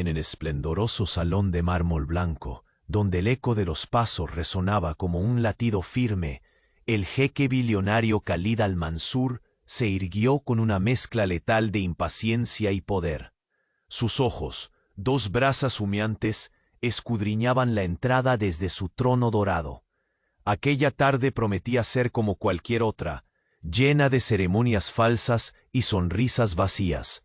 En el esplendoroso salón de mármol blanco, donde el eco de los pasos resonaba como un latido firme, el jeque billonario Khalid al-Mansur se irguió con una mezcla letal de impaciencia y poder. Sus ojos, dos brasas humeantes, escudriñaban la entrada desde su trono dorado. Aquella tarde prometía ser como cualquier otra, llena de ceremonias falsas y sonrisas vacías.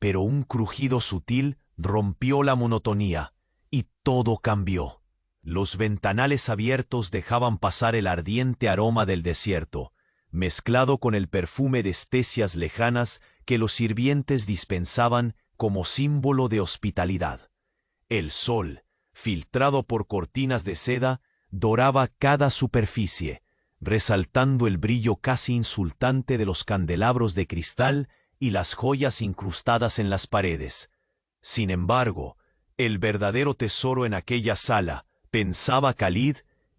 Pero un crujido sutil rompió la monotonía, y todo cambió. Los ventanales abiertos dejaban pasar el ardiente aroma del desierto, mezclado con el perfume de especias lejanas que los sirvientes dispensaban como símbolo de hospitalidad. El sol, filtrado por cortinas de seda, doraba cada superficie, resaltando el brillo casi insultante de los candelabros de cristal y las joyas incrustadas en las paredes. Sin embargo, el verdadero tesoro en aquella sala, pensaba Khalid,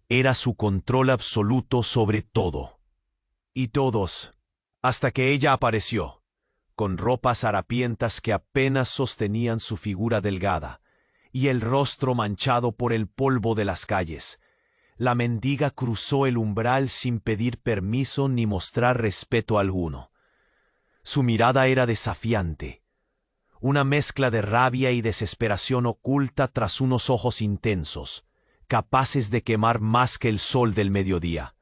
era su control absoluto sobre todo. Y todos, hasta que ella apareció, con ropas harapientas que apenas sostenían su figura delgada, y el rostro manchado por el polvo de las calles. La mendiga cruzó el umbral sin pedir permiso ni mostrar respeto alguno. Su mirada era desafiante, una mezcla de rabia y desesperación oculta tras unos ojos intensos, capaces de quemar más que el sol del mediodía.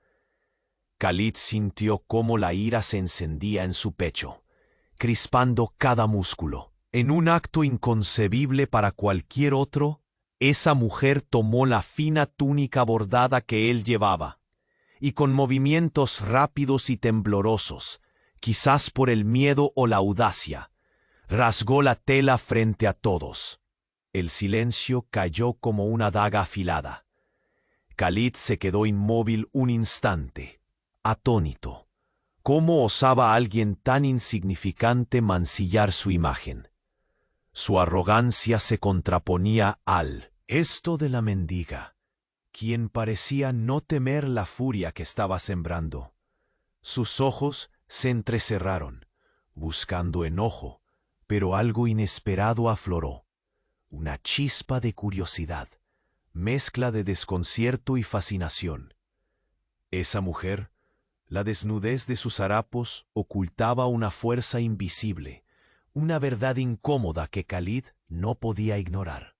Khalid sintió cómo la ira se encendía en su pecho, crispando cada músculo. En un acto inconcebible para cualquier otro, esa mujer tomó la fina túnica bordada que él llevaba, y con movimientos rápidos y temblorosos, quizás por el miedo o la audacia, rasgó la tela frente a todos. El silencio cayó como una daga afilada. Khalid se quedó inmóvil un instante, atónito. ¿Cómo osaba alguien tan insignificante mancillar su imagen? Su arrogancia se contraponía al gesto de la mendiga, quien parecía no temer la furia que estaba sembrando. Sus ojos se entrecerraron, buscando enojo, pero algo inesperado afloró. Una chispa de curiosidad, mezcla de desconcierto y fascinación. Esa mujer, la desnudez de sus harapos, ocultaba una fuerza invisible, una verdad incómoda que Khalid no podía ignorar.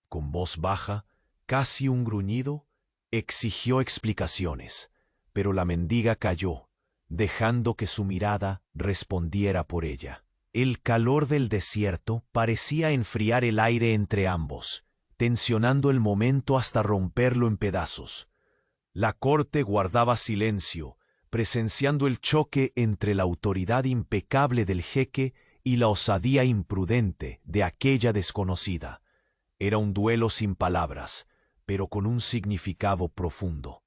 Con voz baja, casi un gruñido, exigió explicaciones, pero la mendiga calló, dejando que su mirada respondiera por ella. El calor del desierto parecía enfriar el aire entre ambos, tensionando el momento hasta romperlo en pedazos. La corte guardaba silencio, presenciando el choque entre la autoridad impecable del jeque y la osadía imprudente de aquella desconocida. Era un duelo sin palabras, pero con un significado profundo.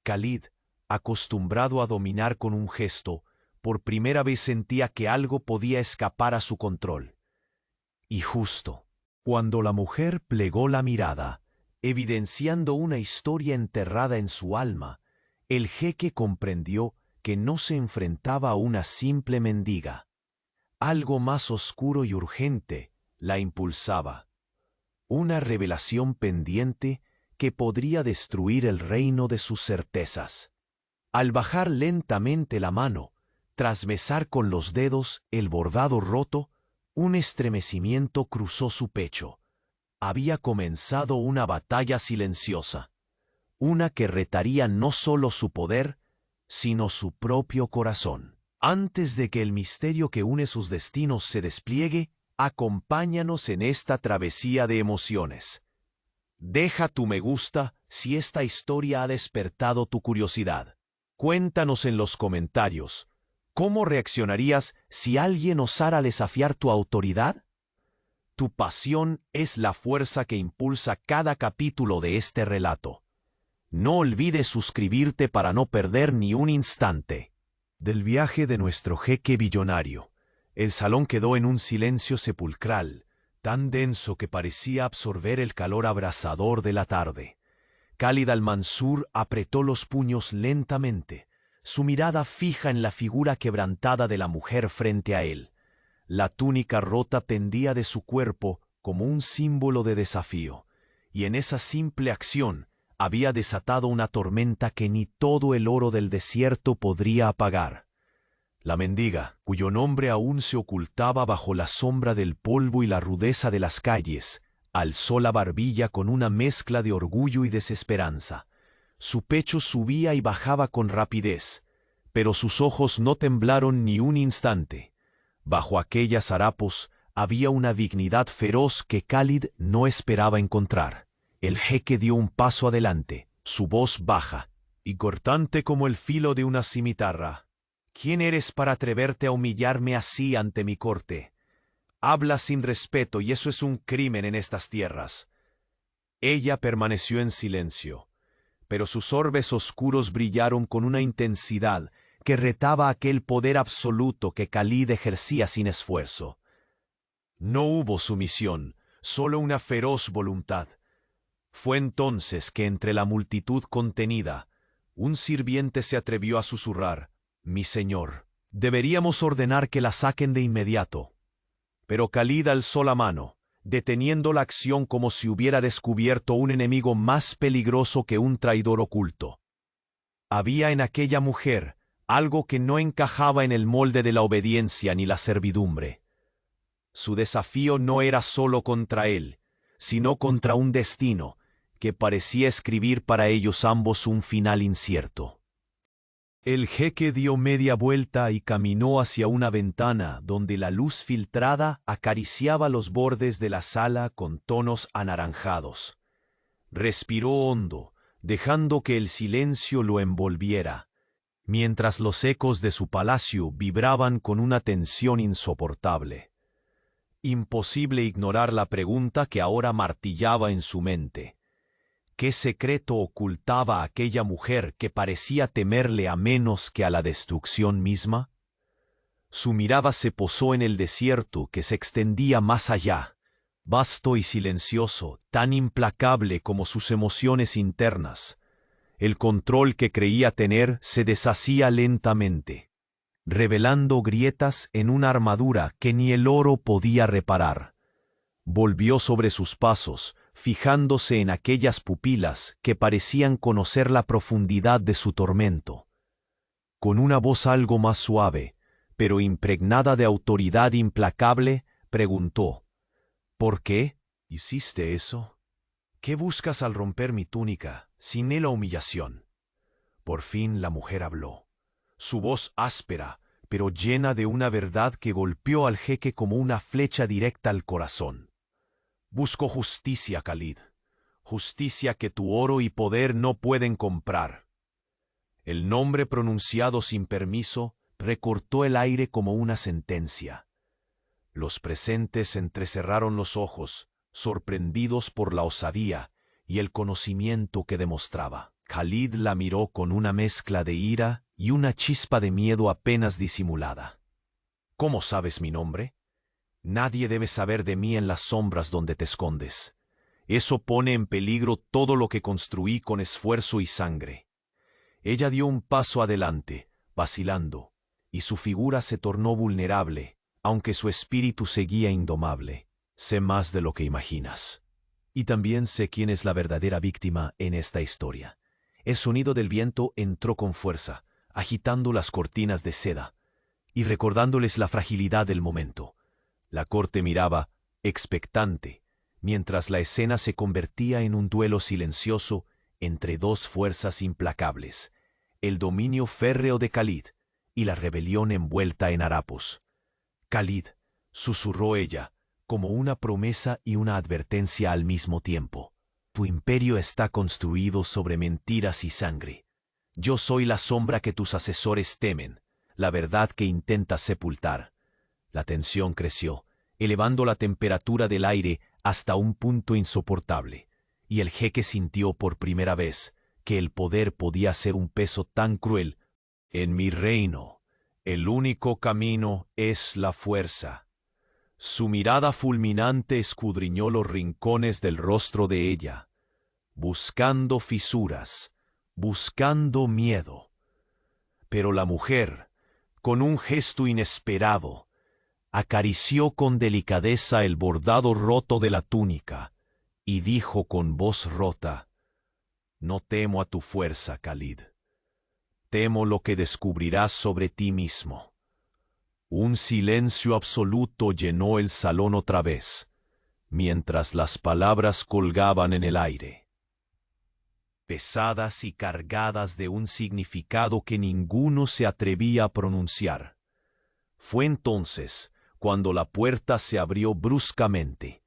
Khalid, acostumbrado a dominar con un gesto, por primera vez sentía que algo podía escapar a su control. Y justo cuando la mujer plegó la mirada, evidenciando una historia enterrada en su alma, el jeque comprendió que no se enfrentaba a una simple mendiga. Algo más oscuro y urgente la impulsaba. Una revelación pendiente que podría destruir el reino de sus certezas. Al bajar lentamente la mano, tras mesar con los dedos el bordado roto, un estremecimiento cruzó su pecho. Había comenzado una batalla silenciosa, una que retaría no solo su poder, sino su propio corazón. Antes de que el misterio que une sus destinos se despliegue, acompáñanos en esta travesía de emociones. Deja tu me gusta si esta historia ha despertado tu curiosidad. Cuéntanos en los comentarios, ¿cómo reaccionarías si alguien osara desafiar tu autoridad? Tu pasión es la fuerza que impulsa cada capítulo de este relato. No olvides suscribirte para no perder ni un instante. Del viaje de nuestro jeque billonario, el salón quedó en un silencio sepulcral, tan denso que parecía absorber el calor abrasador de la tarde. Khalid al-Mansur apretó los puños lentamente, su mirada fija en la figura quebrantada de la mujer frente a él. La túnica rota pendía de su cuerpo como un símbolo de desafío, y en esa simple acción había desatado una tormenta que ni todo el oro del desierto podría apagar. La mendiga, cuyo nombre aún se ocultaba bajo la sombra del polvo y la rudeza de las calles, alzó la barbilla con una mezcla de orgullo y desesperanza. Su pecho subía y bajaba con rapidez, pero sus ojos no temblaron ni un instante. Bajo aquellos harapos había una dignidad feroz que Khalid no esperaba encontrar. El jeque dio un paso adelante, su voz baja y cortante como el filo de una cimitarra. ¿Quién eres para atreverte a humillarme así ante mi corte? Hablas sin respeto y eso es un crimen en estas tierras. Ella permaneció en silencio, pero sus orbes oscuros brillaron con una intensidad que retaba aquel poder absoluto que Khalid ejercía sin esfuerzo. No hubo sumisión, solo una feroz voluntad. Fue entonces que entre la multitud contenida, un sirviente se atrevió a susurrar: «Mi señor, deberíamos ordenar que la saquen de inmediato». Pero Khalid alzó la mano, deteniendo la acción como si hubiera descubierto un enemigo más peligroso que un traidor oculto. Había en aquella mujer algo que no encajaba en el molde de la obediencia ni la servidumbre. Su desafío no era solo contra él, sino contra un destino que parecía escribir para ellos ambos un final incierto. El jeque dio media vuelta y caminó hacia una ventana donde la luz filtrada acariciaba los bordes de la sala con tonos anaranjados. Respiró hondo, dejando que el silencio lo envolviera, mientras los ecos de su palacio vibraban con una tensión insoportable. Imposible ignorar la pregunta que ahora martillaba en su mente. ¿Qué secreto ocultaba aquella mujer que parecía temerle a menos que a la destrucción misma? Su mirada se posó en el desierto que se extendía más allá, vasto y silencioso, tan implacable como sus emociones internas. El control que creía tener se deshacía lentamente, revelando grietas en una armadura que ni el oro podía reparar. Volvió sobre sus pasos, fijándose en aquellas pupilas que parecían conocer la profundidad de su tormento. Con una voz algo más suave, pero impregnada de autoridad implacable, preguntó: «¿Por qué hiciste eso? ¿Qué buscas al romper mi túnica, sin la humillación?» Por fin la mujer habló, su voz áspera, pero llena de una verdad que golpeó al jeque como una flecha directa al corazón. «Busco justicia, Khalid, justicia que tu oro y poder no pueden comprar». El nombre pronunciado sin permiso recortó el aire como una sentencia. Los presentes entrecerraron los ojos, sorprendidos por la osadía y el conocimiento que demostraba. Khalid la miró con una mezcla de ira y una chispa de miedo apenas disimulada. «¿Cómo sabes mi nombre? Nadie debe saber de mí en las sombras donde te escondes. Eso pone en peligro todo lo que construí con esfuerzo y sangre». Ella dio un paso adelante, vacilando, y su figura se tornó vulnerable, aunque su espíritu seguía indomable. «Sé más de lo que imaginas. Y también sé quién es la verdadera víctima en esta historia». El sonido del viento entró con fuerza, agitando las cortinas de seda y recordándoles la fragilidad del momento. La corte miraba, expectante, mientras la escena se convertía en un duelo silencioso entre dos fuerzas implacables: el dominio férreo de Khalid y la rebelión envuelta en harapos. «Khalid», susurró ella, como una promesa y una advertencia al mismo tiempo, «tu imperio está construido sobre mentiras y sangre. Yo soy la sombra que tus asesores temen, la verdad que intentas sepultar». La tensión creció, elevando la temperatura del aire hasta un punto insoportable, y el jeque sintió por primera vez que el poder podía ser un peso tan cruel. «En mi reino, el único camino es la fuerza». Su mirada fulminante escudriñó los rincones del rostro de ella, buscando fisuras, buscando miedo. Pero la mujer, con un gesto inesperado, Acarició con delicadeza el bordado roto de la túnica y dijo con voz rota: «No temo a tu fuerza, Khalid. Temo lo que descubrirás sobre ti mismo». Un silencio absoluto llenó el salón otra vez, mientras las palabras colgaban en el aire, pesadas y cargadas de un significado que ninguno se atrevía a pronunciar. Fue entonces cuando la puerta se abrió bruscamente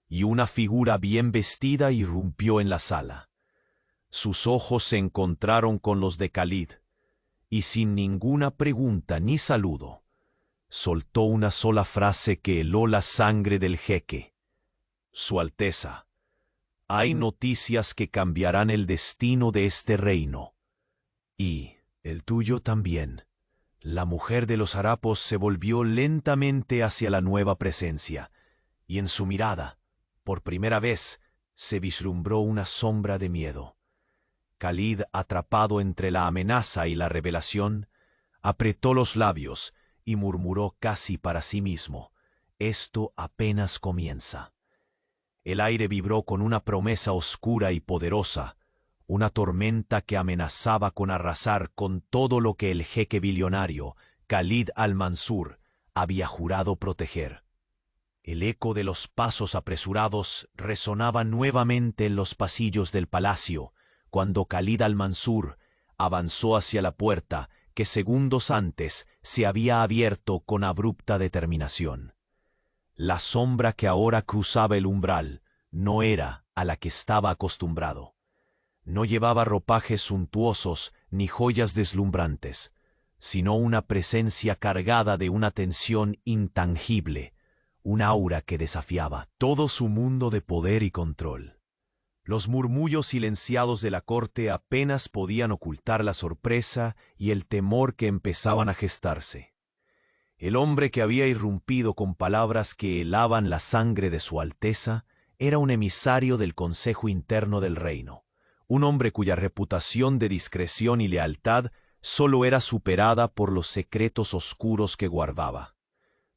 y una figura bien vestida irrumpió en la sala. Sus ojos se encontraron con los de Khalid, y sin ninguna pregunta ni saludo, soltó una sola frase que heló la sangre del jeque: «Su Alteza, hay noticias que cambiarán el destino de este reino. Y el tuyo también». La mujer de los harapos se volvió lentamente hacia la nueva presencia, y en su mirada, por primera vez, se vislumbró una sombra de miedo. Khalid, atrapado entre la amenaza y la revelación, apretó los labios y murmuró casi para sí mismo: «Esto apenas comienza». El aire vibró con una promesa oscura y poderosa, una tormenta que amenazaba con arrasar con todo lo que el jeque billonario, Khalid al-Mansur, había jurado proteger. El eco de los pasos apresurados resonaba nuevamente en los pasillos del palacio, cuando Khalid al-Mansur avanzó hacia la puerta que segundos antes se había abierto con abrupta determinación. La sombra que ahora cruzaba el umbral no era a la que estaba acostumbrado. No llevaba ropajes suntuosos ni joyas deslumbrantes, sino una presencia cargada de una tensión intangible, un aura que desafiaba todo su mundo de poder y control. Los murmullos silenciados de la corte apenas podían ocultar la sorpresa y el temor que empezaban a gestarse. El hombre que había irrumpido con palabras que helaban la sangre de su Alteza era un emisario del Consejo Interno del Reino, un hombre cuya reputación de discreción y lealtad solo era superada por los secretos oscuros que guardaba.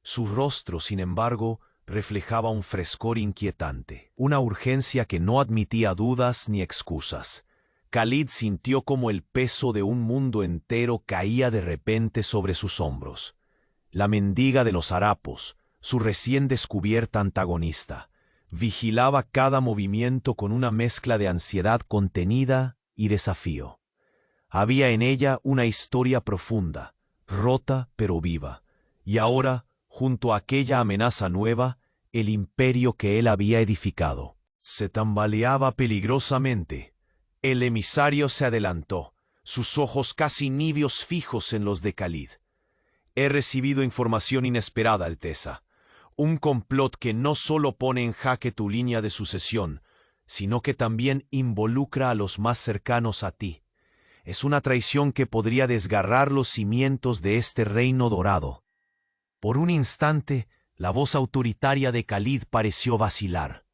Su rostro, sin embargo, reflejaba un frescor inquietante, una urgencia que no admitía dudas ni excusas. Khalid sintió como el peso de un mundo entero caía de repente sobre sus hombros. La mendiga de los harapos, su recién descubierta antagonista, vigilaba cada movimiento con una mezcla de ansiedad contenida y desafío. Había en ella una historia profunda, rota pero viva, y ahora, junto a aquella amenaza nueva, el imperio que él había edificado se tambaleaba peligrosamente. El emisario se adelantó, sus ojos casi nibios fijos en los de Khalid. «He recibido información inesperada, Alteza. Un complot que no solo pone en jaque tu línea de sucesión, sino que también involucra a los más cercanos a ti. Es una traición que podría desgarrar los cimientos de este reino dorado». Por un instante, la voz autoritaria de Khalid pareció vacilar,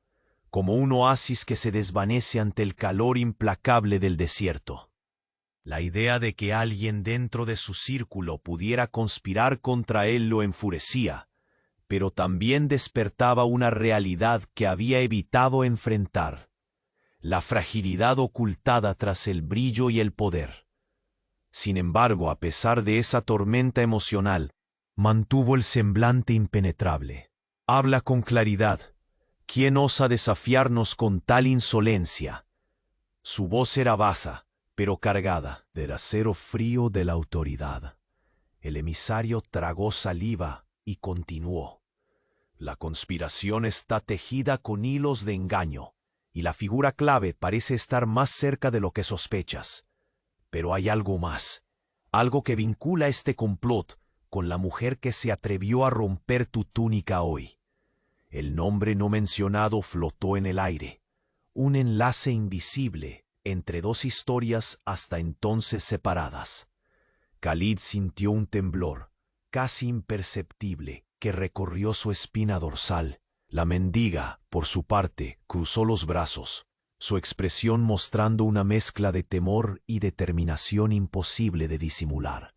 como un oasis que se desvanece ante el calor implacable del desierto. La idea de que alguien dentro de su círculo pudiera conspirar contra él lo enfurecía, pero también despertaba una realidad que había evitado enfrentar: la fragilidad ocultada tras el brillo y el poder. Sin embargo, a pesar de esa tormenta emocional, mantuvo el semblante impenetrable. «Habla con claridad. ¿Quién osa desafiarnos con tal insolencia?» Su voz era baja, pero cargada del acero frío de la autoridad. El emisario tragó saliva y continuó: «La conspiración está tejida con hilos de engaño, y la figura clave parece estar más cerca de lo que sospechas. Pero hay algo más, algo que vincula este complot con la mujer que se atrevió a romper tu túnica hoy». El nombre no mencionado flotó en el aire, un enlace invisible entre dos historias hasta entonces separadas. Khalid sintió un temblor, casi imperceptible, que recorrió su espina dorsal. La mendiga, por su parte, cruzó los brazos, su expresión mostrando una mezcla de temor y determinación imposible de disimular.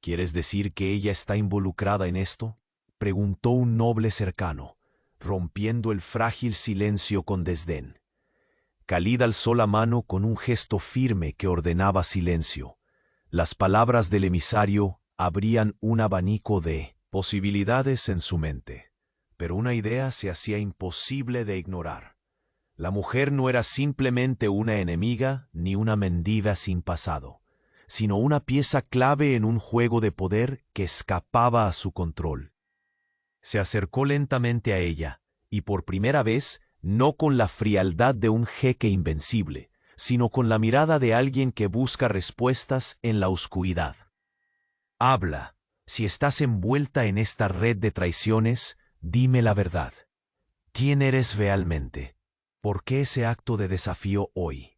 «¿Quieres decir que ella está involucrada en esto?», preguntó un noble cercano, rompiendo el frágil silencio con desdén. Khalid alzó la mano con un gesto firme que ordenaba silencio. Las palabras del emisario abrían un abanico de posibilidades en su mente, pero una idea se hacía imposible de ignorar. La mujer no era simplemente una enemiga ni una mendiga sin pasado, sino una pieza clave en un juego de poder que escapaba a su control. Se acercó lentamente a ella, y por primera vez, no con la frialdad de un jeque invencible, sino con la mirada de alguien que busca respuestas en la oscuridad. Habla. Si estás envuelta en esta red de traiciones, dime la verdad. ¿Quién eres realmente? ¿Por qué ese acto de desafío hoy?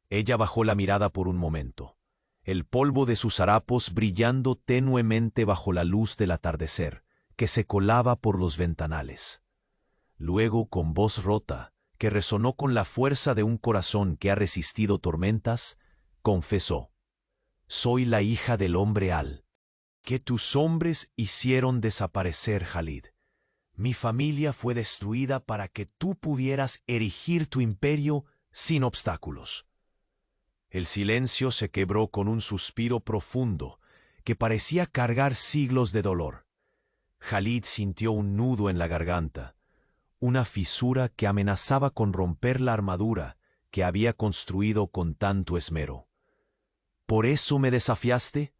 Ella bajó la mirada por un momento, el polvo de sus harapos brillando tenuemente bajo la luz del atardecer, que se colaba por los ventanales. Luego, con voz rota, que resonó con la fuerza de un corazón que ha resistido tormentas, confesó: «Soy la hija del hombre Al, que tus hombres hicieron desaparecer, Khalid. Mi familia fue destruida para que tú pudieras erigir tu imperio sin obstáculos». El silencio se quebró con un suspiro profundo que parecía cargar siglos de dolor. Khalid sintió un nudo en la garganta, una fisura que amenazaba con romper la armadura que había construido con tanto esmero. ¿Por eso me desafiaste?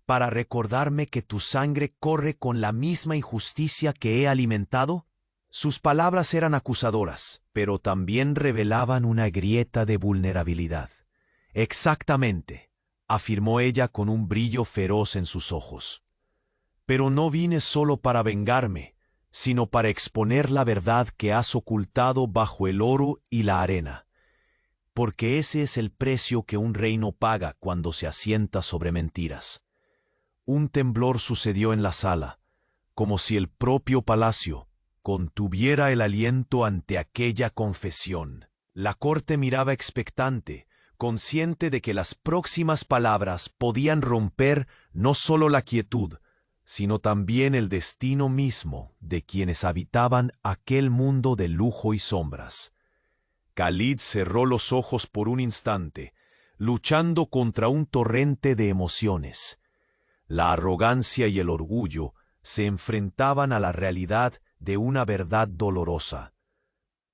¿Para recordarme que tu sangre corre con la misma injusticia que he alimentado? Sus palabras eran acusadoras, pero también revelaban una grieta de vulnerabilidad. Exactamente, afirmó ella con un brillo feroz en sus ojos. Pero no vine solo para vengarme, sino para exponer la verdad que has ocultado bajo el oro y la arena. Porque ese es el precio que un reino paga cuando se asienta sobre mentiras. Un temblor sucedió en la sala, como si el propio palacio contuviera el aliento ante aquella confesión. La corte miraba expectante, consciente de que las próximas palabras podían romper no solo la quietud, sino también el destino mismo de quienes habitaban aquel mundo de lujo y sombras. Khalid cerró los ojos por un instante, luchando contra un torrente de emociones. La arrogancia y el orgullo se enfrentaban a la realidad de una verdad dolorosa.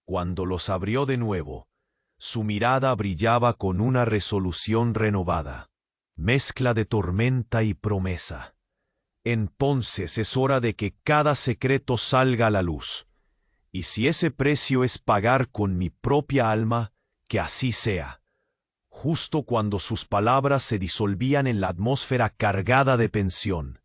Cuando los abrió de nuevo, su mirada brillaba con una resolución renovada, mezcla de tormenta y promesa. Entonces es hora de que cada secreto salga a la luz. Y si ese precio es pagar con mi propia alma, que así sea. Justo cuando sus palabras se disolvían en la atmósfera cargada de tensión,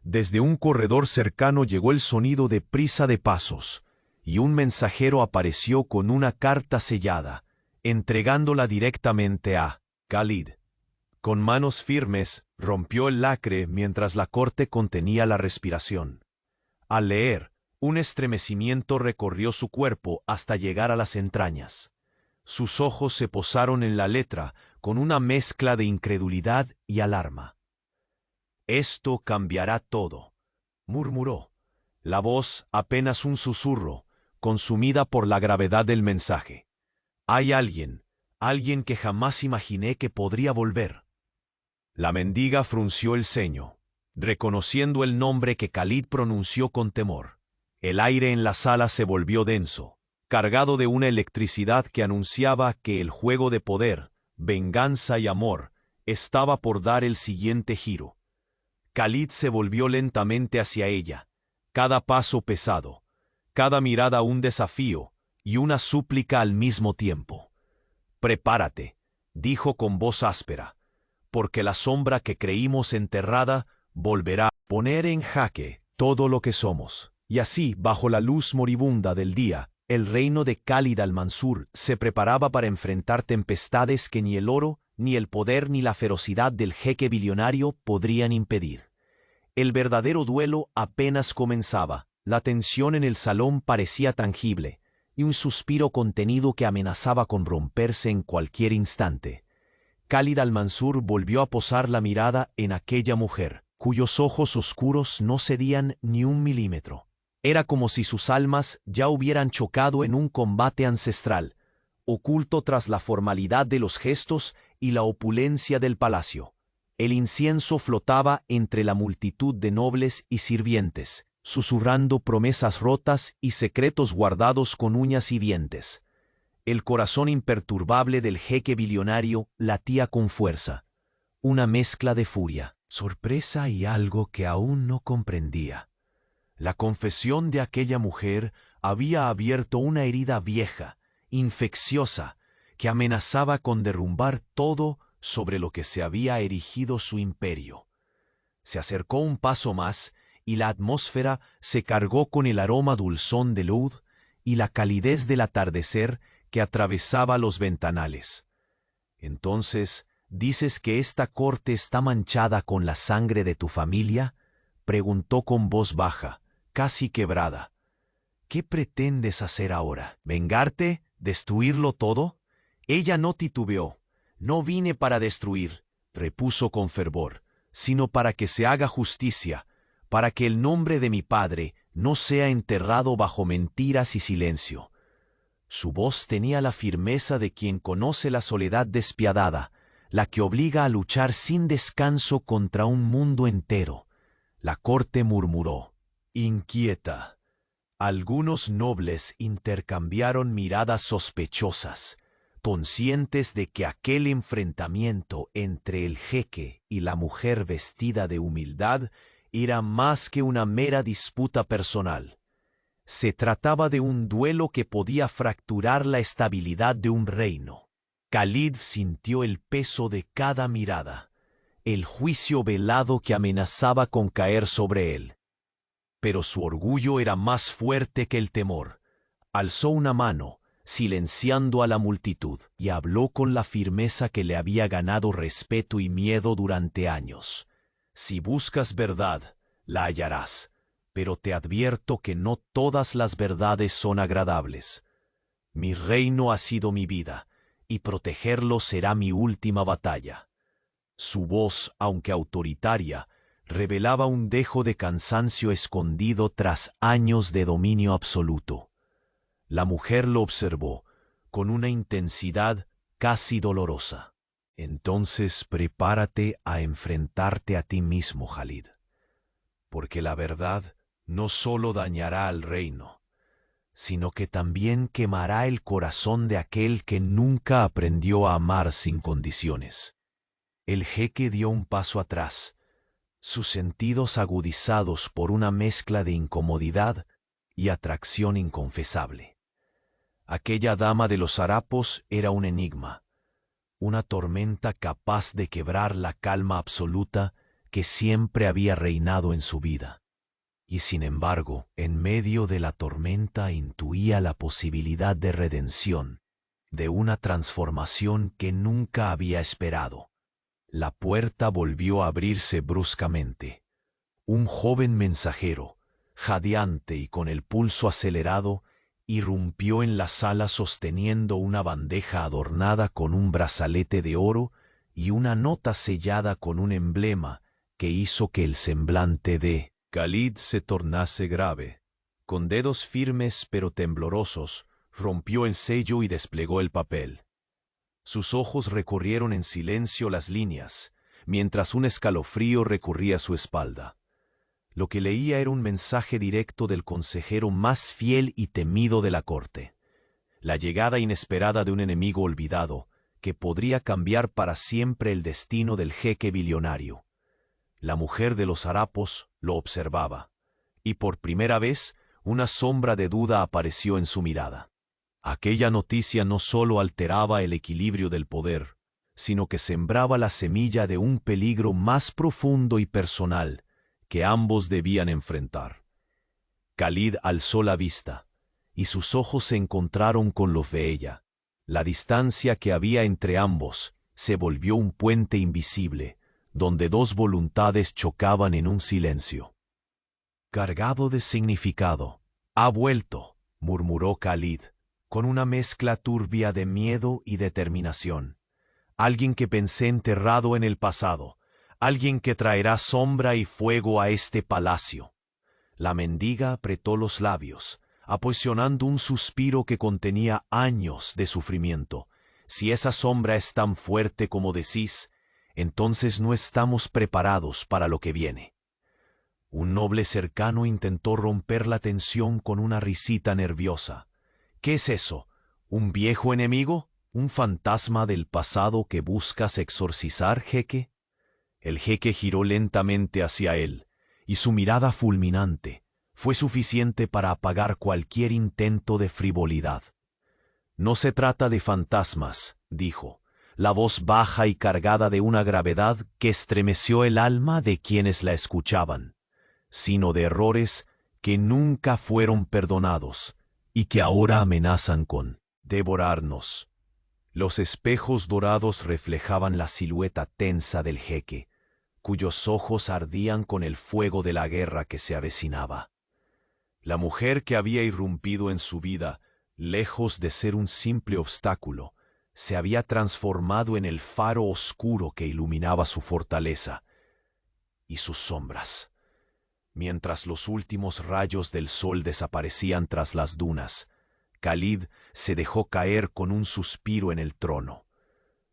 desde un corredor cercano llegó el sonido de prisa de pasos, y un mensajero apareció con una carta sellada, entregándola directamente a Khalid. Con manos firmes, rompió el lacre mientras la corte contenía la respiración. Al leer, un estremecimiento recorrió su cuerpo hasta llegar a las entrañas. Sus ojos se posaron en la letra con una mezcla de incredulidad y alarma. «Esto cambiará todo», murmuró, la voz apenas un susurro, consumida por la gravedad del mensaje. «Hay alguien que jamás imaginé que podría volver». La mendiga frunció el ceño, reconociendo el nombre que Khalid pronunció con temor. El aire en la sala se volvió denso, cargado de una electricidad que anunciaba que el juego de poder, venganza y amor estaba por dar el siguiente giro. Khalid se volvió lentamente hacia ella, cada paso pesado, cada mirada un desafío y una súplica al mismo tiempo. «Prepárate», dijo con voz áspera, «porque la sombra que creímos enterrada volverá a poner en jaque todo lo que somos». Y así, bajo la luz moribunda del día, el reino de Khalid al-Mansur se preparaba para enfrentar tempestades que ni el oro, ni el poder, ni la ferocidad del jeque billonario podrían impedir. El verdadero duelo apenas comenzaba. La tensión en el salón parecía tangible, y un suspiro contenido que amenazaba con romperse en cualquier instante. Khalid al-Mansur volvió a posar la mirada en aquella mujer, cuyos ojos oscuros no cedían ni un milímetro. Era como si sus almas ya hubieran chocado en un combate ancestral, oculto tras la formalidad de los gestos y la opulencia del palacio. El incienso flotaba entre la multitud de nobles y sirvientes, susurrando promesas rotas y secretos guardados con uñas y dientes. El corazón imperturbable del jeque billonario latía con fuerza, una mezcla de furia, sorpresa y algo que aún no comprendía. La confesión de aquella mujer había abierto una herida vieja, infecciosa, que amenazaba con derrumbar todo sobre lo que se había erigido su imperio. Se acercó un paso más y la atmósfera se cargó con el aroma dulzón del oud y la calidez del atardecer que atravesaba los ventanales. Entonces, ¿dices que esta corte está manchada con la sangre de tu familia?, preguntó con voz baja, casi quebrada. ¿Qué pretendes hacer ahora? ¿Vengarte? ¿Destruirlo todo? Ella no titubeó. No vine para destruir, repuso con fervor, sino para que se haga justicia, para que el nombre de mi padre no sea enterrado bajo mentiras y silencio. Su voz tenía la firmeza de quien conoce la soledad despiadada, la que obliga a luchar sin descanso contra un mundo entero. La corte murmuró, inquieta. Algunos nobles intercambiaron miradas sospechosas, conscientes de que aquel enfrentamiento entre el jeque y la mujer vestida de humildad era más que una mera disputa personal. Se trataba de un duelo que podía fracturar la estabilidad de un reino. Khalid sintió el peso de cada mirada, el juicio velado que amenazaba con caer sobre él. Pero su orgullo era más fuerte que el temor. Alzó una mano, silenciando a la multitud, y habló con la firmeza que le había ganado respeto y miedo durante años. Si buscas verdad, la hallarás, pero te advierto que no todas las verdades son agradables. Mi reino ha sido mi vida, y protegerlo será mi última batalla. Su voz, aunque autoritaria, revelaba un dejo de cansancio escondido tras años de dominio absoluto. La mujer lo observó, con una intensidad casi dolorosa. Entonces prepárate a enfrentarte a ti mismo, Khalid, porque la verdad no solo dañará al reino, sino que también quemará el corazón de aquel que nunca aprendió a amar sin condiciones. El jeque dio un paso atrás, sus sentidos agudizados por una mezcla de incomodidad y atracción inconfesable. Aquella dama de los harapos era un enigma, una tormenta capaz de quebrar la calma absoluta que siempre había reinado en su vida. Y sin embargo, en medio de la tormenta intuía la posibilidad de redención, de una transformación que nunca había esperado. La puerta volvió a abrirse bruscamente. Un joven mensajero, jadeante y con el pulso acelerado, irrumpió en la sala sosteniendo una bandeja adornada con un brazalete de oro y una nota sellada con un emblema que hizo que el semblante de Khalid se tornase grave. Con dedos firmes pero temblorosos, rompió el sello y desplegó el papel. Sus ojos recorrieron en silencio las líneas, mientras un escalofrío recorría su espalda. Lo que leía era un mensaje directo del consejero más fiel y temido de la corte. La llegada inesperada de un enemigo olvidado, que podría cambiar para siempre el destino del jeque billonario. La mujer de los harapos lo observaba, y por primera vez una sombra de duda apareció en su mirada. Aquella noticia no solo alteraba el equilibrio del poder, sino que sembraba la semilla de un peligro más profundo y personal que ambos debían enfrentar. Khalid alzó la vista, y sus ojos se encontraron con los de ella. La distancia que había entre ambos se volvió un puente invisible, donde dos voluntades chocaban en un silencio. Cargado de significado. «Ha vuelto», murmuró Khalid, con una mezcla turbia de miedo y determinación. Alguien que pensé enterrado en el pasado, alguien que traerá sombra y fuego a este palacio. La mendiga apretó los labios, aprisionando un suspiro que contenía años de sufrimiento. Si esa sombra es tan fuerte como decís, entonces no estamos preparados para lo que viene. Un noble cercano intentó romper la tensión con una risita nerviosa. ¿Qué es eso? ¿Un viejo enemigo? ¿Un fantasma del pasado que buscas exorcizar, jeque? El jeque giró lentamente hacia él, y su mirada fulminante fue suficiente para apagar cualquier intento de frivolidad. No se trata de fantasmas, dijo, la voz baja y cargada de una gravedad que estremeció el alma de quienes la escuchaban, sino de errores que nunca fueron perdonados y que ahora amenazan con devorarnos. Los espejos dorados reflejaban la silueta tensa del jeque, cuyos ojos ardían con el fuego de la guerra que se avecinaba. La mujer que había irrumpido en su vida, lejos de ser un simple obstáculo, se había transformado en el faro oscuro que iluminaba su fortaleza y sus sombras. Mientras los últimos rayos del sol desaparecían tras las dunas, Khalid se dejó caer con un suspiro en el trono.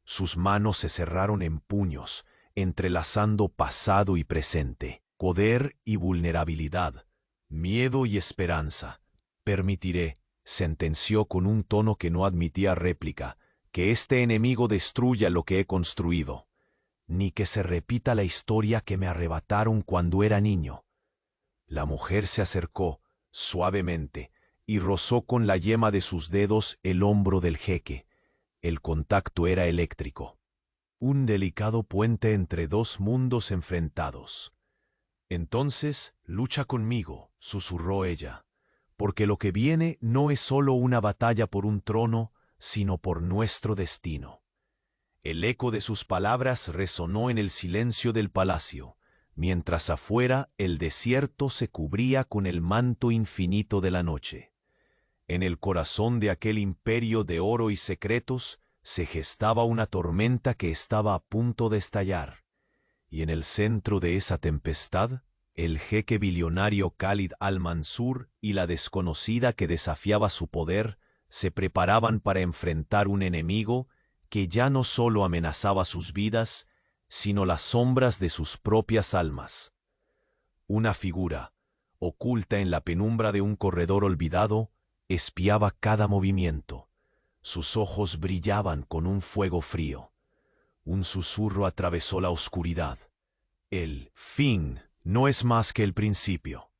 Sus manos se cerraron en puños, entrelazando pasado y presente, poder y vulnerabilidad, miedo y esperanza. Permitiré, sentenció con un tono que no admitía réplica, que este enemigo destruya lo que he construido, ni que se repita la historia que me arrebataron cuando era niño. La mujer se acercó, suavemente, y rozó con la yema de sus dedos el hombro del jeque. El contacto era eléctrico. Un delicado puente entre dos mundos enfrentados. Entonces, lucha conmigo, susurró ella, porque lo que viene no es solo una batalla por un trono, sino por nuestro destino. El eco de sus palabras resonó en el silencio del palacio, mientras afuera el desierto se cubría con el manto infinito de la noche. En el corazón de aquel imperio de oro y secretos se gestaba una tormenta que estaba a punto de estallar, y en el centro de esa tempestad, el jeque billonario Khalid al-Mansur y la desconocida que desafiaba su poder se preparaban para enfrentar un enemigo que ya no solo amenazaba sus vidas, sino las sombras de sus propias almas. Una figura, oculta en la penumbra de un corredor olvidado, espiaba cada movimiento. Sus ojos brillaban con un fuego frío. Un susurro atravesó la oscuridad. El fin no es más que el principio.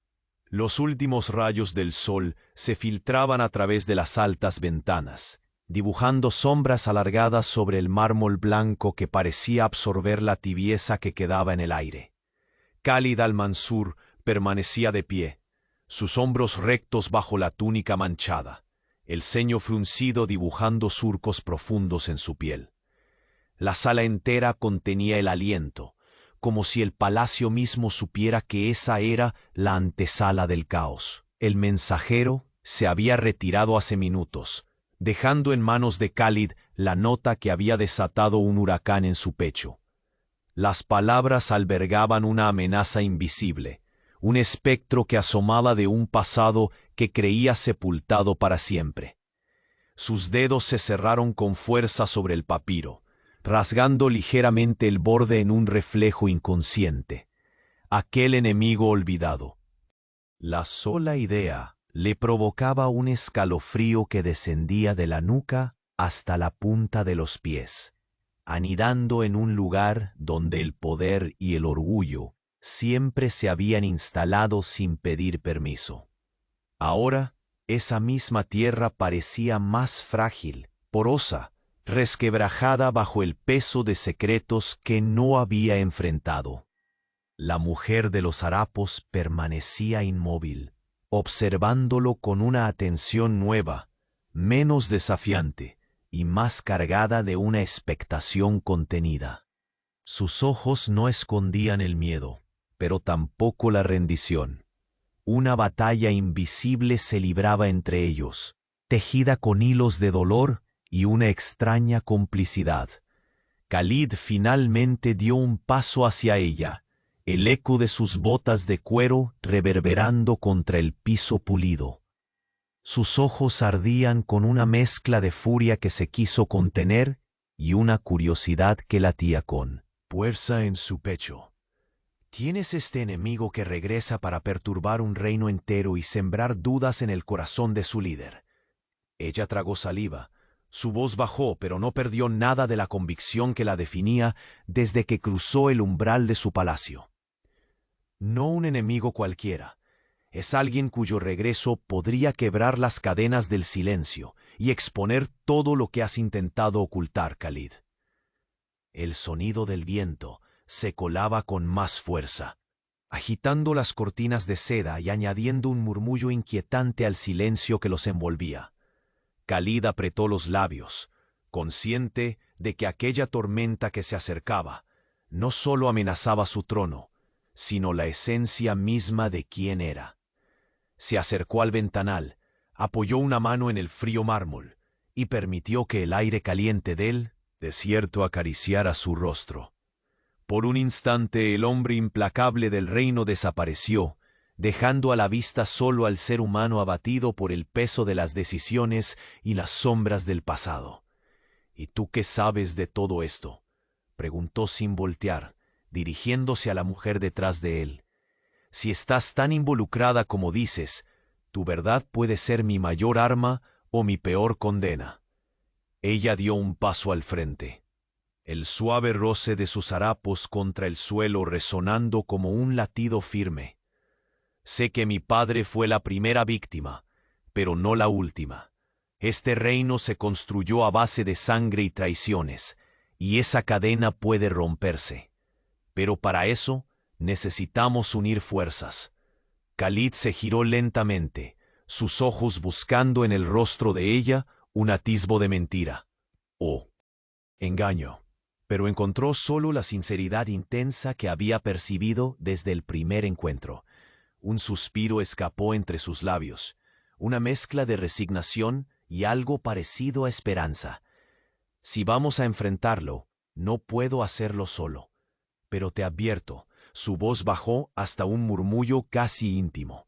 Los últimos rayos del sol se filtraban a través de las altas ventanas, dibujando sombras alargadas sobre el mármol blanco que parecía absorber la tibieza que quedaba en el aire. Khalid al-Mansur permanecía de pie, sus hombros rectos bajo la túnica manchada, el ceño fruncido dibujando surcos profundos en su piel. La sala entera contenía el aliento, como si el palacio mismo supiera que esa era la antesala del caos. El mensajero se había retirado hace minutos, dejando en manos de Khalid la nota que había desatado un huracán en su pecho. Las palabras albergaban una amenaza invisible, un espectro que asomaba de un pasado que creía sepultado para siempre. Sus dedos se cerraron con fuerza sobre el papiro, rasgando ligeramente el borde en un reflejo inconsciente. Aquel enemigo olvidado. La sola idea le provocaba un escalofrío que descendía de la nuca hasta la punta de los pies, anidando en un lugar donde el poder y el orgullo siempre se habían instalado sin pedir permiso. Ahora, esa misma tierra parecía más frágil, porosa, resquebrajada bajo el peso de secretos que no había enfrentado. La mujer de los harapos permanecía inmóvil, observándolo con una atención nueva, menos desafiante y más cargada de una expectación contenida. Sus ojos no escondían el miedo, pero tampoco la rendición. Una batalla invisible se libraba entre ellos, tejida con hilos de dolor y una extraña complicidad. Khalid finalmente dio un paso hacia ella, el eco de sus botas de cuero reverberando contra el piso pulido. Sus ojos ardían con una mezcla de furia que se quiso contener y una curiosidad que latía con fuerza en su pecho. Tienes este enemigo que regresa para perturbar un reino entero y sembrar dudas en el corazón de su líder. Ella tragó saliva. Su voz bajó, pero no perdió nada de la convicción que la definía desde que cruzó el umbral de su palacio. No un enemigo cualquiera. Es alguien cuyo regreso podría quebrar las cadenas del silencio y exponer todo lo que has intentado ocultar, Khalid. El sonido del viento se colaba con más fuerza, agitando las cortinas de seda y añadiendo un murmullo inquietante al silencio que los envolvía. Khalid apretó los labios, consciente de que aquella tormenta que se acercaba no solo amenazaba su trono, sino la esencia misma de quién era. Se acercó al ventanal, apoyó una mano en el frío mármol y permitió que el aire caliente del desierto acariciara su rostro. Por un instante el hombre implacable del reino desapareció, dejando a la vista solo al ser humano abatido por el peso de las decisiones y las sombras del pasado. ¿Y tú qué sabes de todo esto?, preguntó sin voltear, dirigiéndose a la mujer detrás de él. Si estás tan involucrada como dices, tu verdad puede ser mi mayor arma o mi peor condena. Ella dio un paso al frente, el suave roce de sus harapos contra el suelo resonando como un latido firme. Sé que mi padre fue la primera víctima, pero no la última. Este reino se construyó a base de sangre y traiciones, y esa cadena puede romperse. Pero para eso necesitamos unir fuerzas. Khalid se giró lentamente, sus ojos buscando en el rostro de ella un atisbo de mentira o engaño, pero encontró solo la sinceridad intensa que había percibido desde el primer encuentro. Un suspiro escapó entre sus labios, una mezcla de resignación y algo parecido a esperanza. Si vamos a enfrentarlo, no puedo hacerlo solo. Pero te advierto, su voz bajó hasta un murmullo casi íntimo.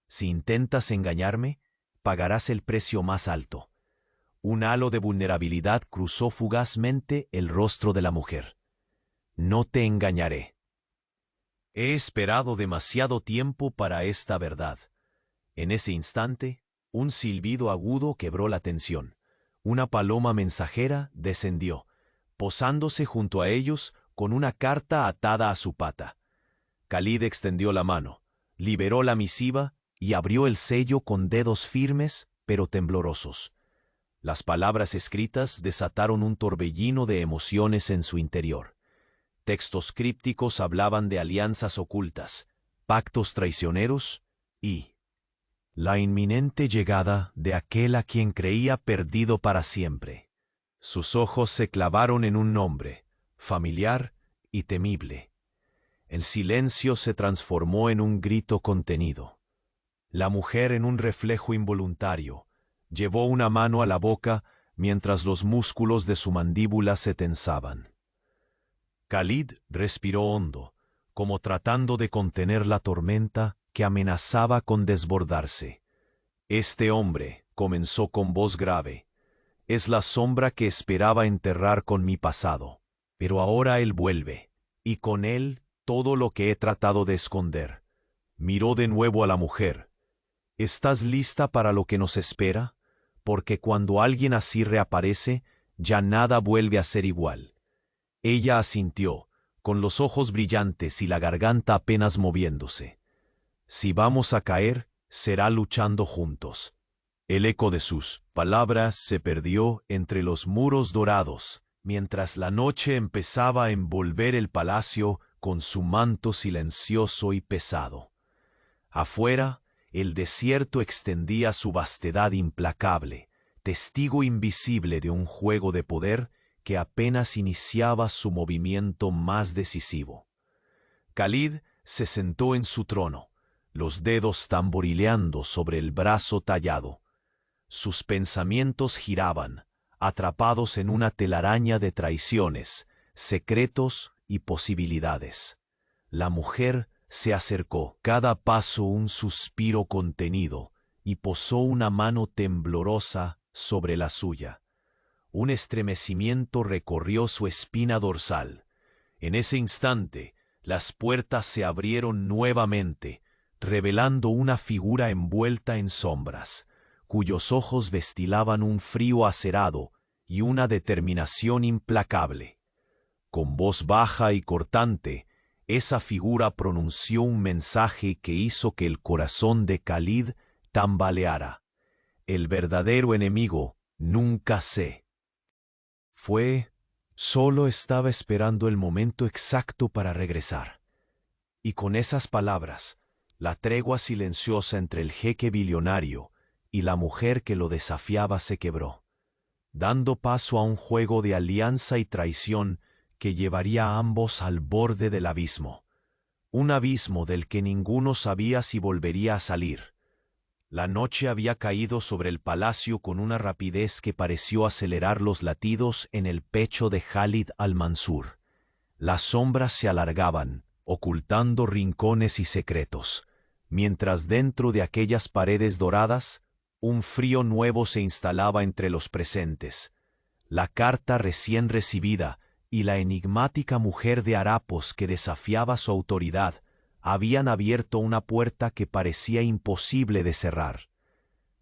Si intentas engañarme, pagarás el precio más alto. Un halo de vulnerabilidad cruzó fugazmente el rostro de la mujer. No te engañaré. He esperado demasiado tiempo para esta verdad. En ese instante, un silbido agudo quebró la tensión. Una paloma mensajera descendió, posándose junto a ellos con una carta atada a su pata. Khalid extendió la mano, liberó la misiva y abrió el sello con dedos firmes pero temblorosos. Las palabras escritas desataron un torbellino de emociones en su interior. Textos crípticos hablaban de alianzas ocultas, pactos traicioneros y la inminente llegada de aquel a quien creía perdido para siempre. Sus ojos se clavaron en un nombre, familiar y temible. El silencio se transformó en un grito contenido. La mujer, en un reflejo involuntario, llevó una mano a la boca mientras los músculos de su mandíbula se tensaban. Khalid respiró hondo, como tratando de contener la tormenta que amenazaba con desbordarse. Este hombre, comenzó con voz grave, es la sombra que esperaba enterrar con mi pasado, pero ahora él vuelve, y con él todo lo que he tratado de esconder. Miró de nuevo a la mujer. ¿Estás lista para lo que nos espera? Porque cuando alguien así reaparece, ya nada vuelve a ser igual. Ella asintió, con los ojos brillantes y la garganta apenas moviéndose. Si vamos a caer, será luchando juntos. El eco de sus palabras se perdió entre los muros dorados, mientras la noche empezaba a envolver el palacio con su manto silencioso y pesado. Afuera, el desierto extendía su vastedad implacable, testigo invisible de un juego de poder que apenas iniciaba su movimiento más decisivo. Khalid se sentó en su trono, los dedos tamborileando sobre el brazo tallado. Sus pensamientos giraban, atrapados en una telaraña de traiciones, secretos y posibilidades. La mujer se acercó, cada paso un suspiro contenido, y posó una mano temblorosa sobre la suya. Un estremecimiento recorrió su espina dorsal. En ese instante, las puertas se abrieron nuevamente, revelando una figura envuelta en sombras, cuyos ojos destilaban un frío acerado y una determinación implacable. Con voz baja y cortante, esa figura pronunció un mensaje que hizo que el corazón de Khalid tambaleara. El verdadero enemigo nunca sé. Solo estaba esperando el momento exacto para regresar. Y con esas palabras, la tregua silenciosa entre el jeque billonario y la mujer que lo desafiaba se quebró, dando paso a un juego de alianza y traición que llevaría a ambos al borde del abismo. Un abismo del que ninguno sabía si volvería a salir. La noche había caído sobre el palacio con una rapidez que pareció acelerar los latidos en el pecho de Khalid al-Mansur. Las sombras se alargaban, ocultando rincones y secretos, mientras dentro de aquellas paredes doradas, un frío nuevo se instalaba entre los presentes. La carta recién recibida y la enigmática mujer de harapos que desafiaba su autoridad habían abierto una puerta que parecía imposible de cerrar.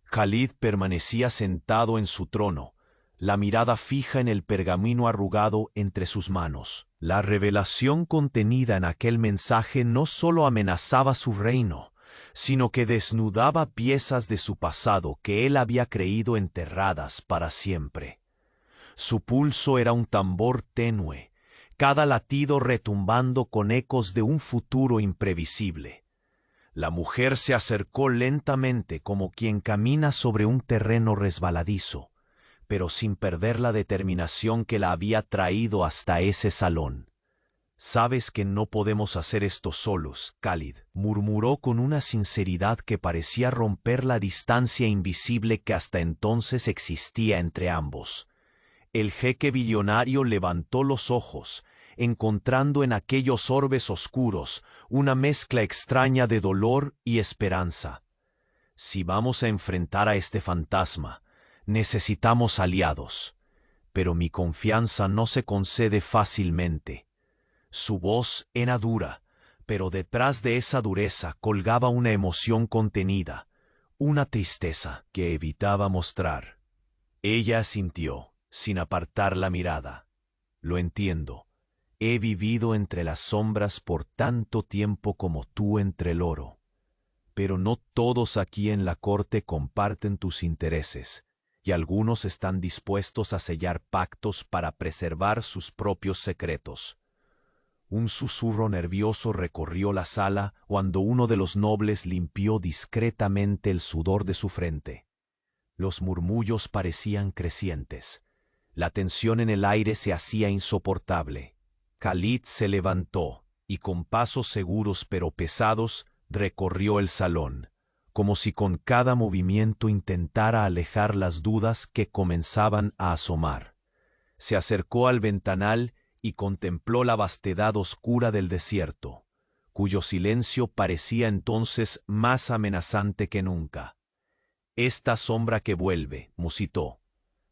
Khalid permanecía sentado en su trono, la mirada fija en el pergamino arrugado entre sus manos. La revelación contenida en aquel mensaje no solo amenazaba su reino, sino que desnudaba piezas de su pasado que él había creído enterradas para siempre. Su pulso era un tambor tenue, cada latido retumbando con ecos de un futuro imprevisible. La mujer se acercó lentamente como quien camina sobre un terreno resbaladizo, pero sin perder la determinación que la había traído hasta ese salón. «Sabes que no podemos hacer esto solos, Khalid», murmuró con una sinceridad que parecía romper la distancia invisible que hasta entonces existía entre ambos. El jeque billonario levantó los ojos, encontrando en aquellos orbes oscuros una mezcla extraña de dolor y esperanza. «Si vamos a enfrentar a este fantasma, necesitamos aliados, pero mi confianza no se concede fácilmente». Su voz era dura, pero detrás de esa dureza colgaba una emoción contenida, una tristeza que evitaba mostrar. Ella asintió, sin apartar la mirada. «Lo entiendo. He vivido entre las sombras por tanto tiempo como tú entre el oro. Pero no todos aquí en la corte comparten tus intereses, y algunos están dispuestos a sellar pactos para preservar sus propios secretos». Un susurro nervioso recorrió la sala cuando uno de los nobles limpió discretamente el sudor de su frente. Los murmullos parecían crecientes. La tensión en el aire se hacía insoportable. Khalid se levantó y con pasos seguros pero pesados recorrió el salón, como si con cada movimiento intentara alejar las dudas que comenzaban a asomar. Se acercó al ventanal y contempló la vastedad oscura del desierto, cuyo silencio parecía entonces más amenazante que nunca. «Esta sombra que vuelve», musitó,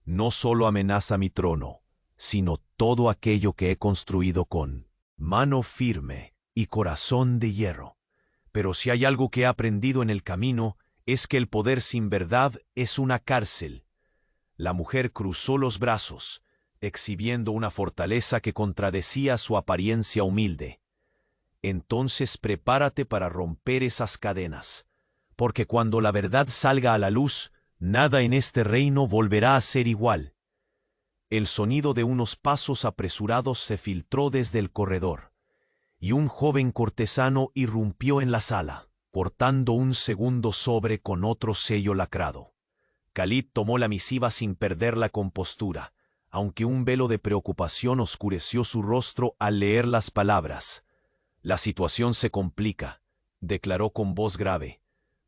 «no solo amenaza mi trono, sino todo aquello que he construido con mano firme y corazón de hierro. Pero si hay algo que he aprendido en el camino, es que el poder sin verdad es una cárcel». La mujer cruzó los brazos, exhibiendo una fortaleza que contradecía su apariencia humilde. «Entonces prepárate para romper esas cadenas, porque cuando la verdad salga a la luz, nada en este reino volverá a ser igual». El sonido de unos pasos apresurados se filtró desde el corredor, y un joven cortesano irrumpió en la sala, portando un segundo sobre con otro sello lacrado. Khalid tomó la misiva sin perder la compostura, aunque un velo de preocupación oscureció su rostro al leer las palabras. «La situación se complica», declaró con voz grave.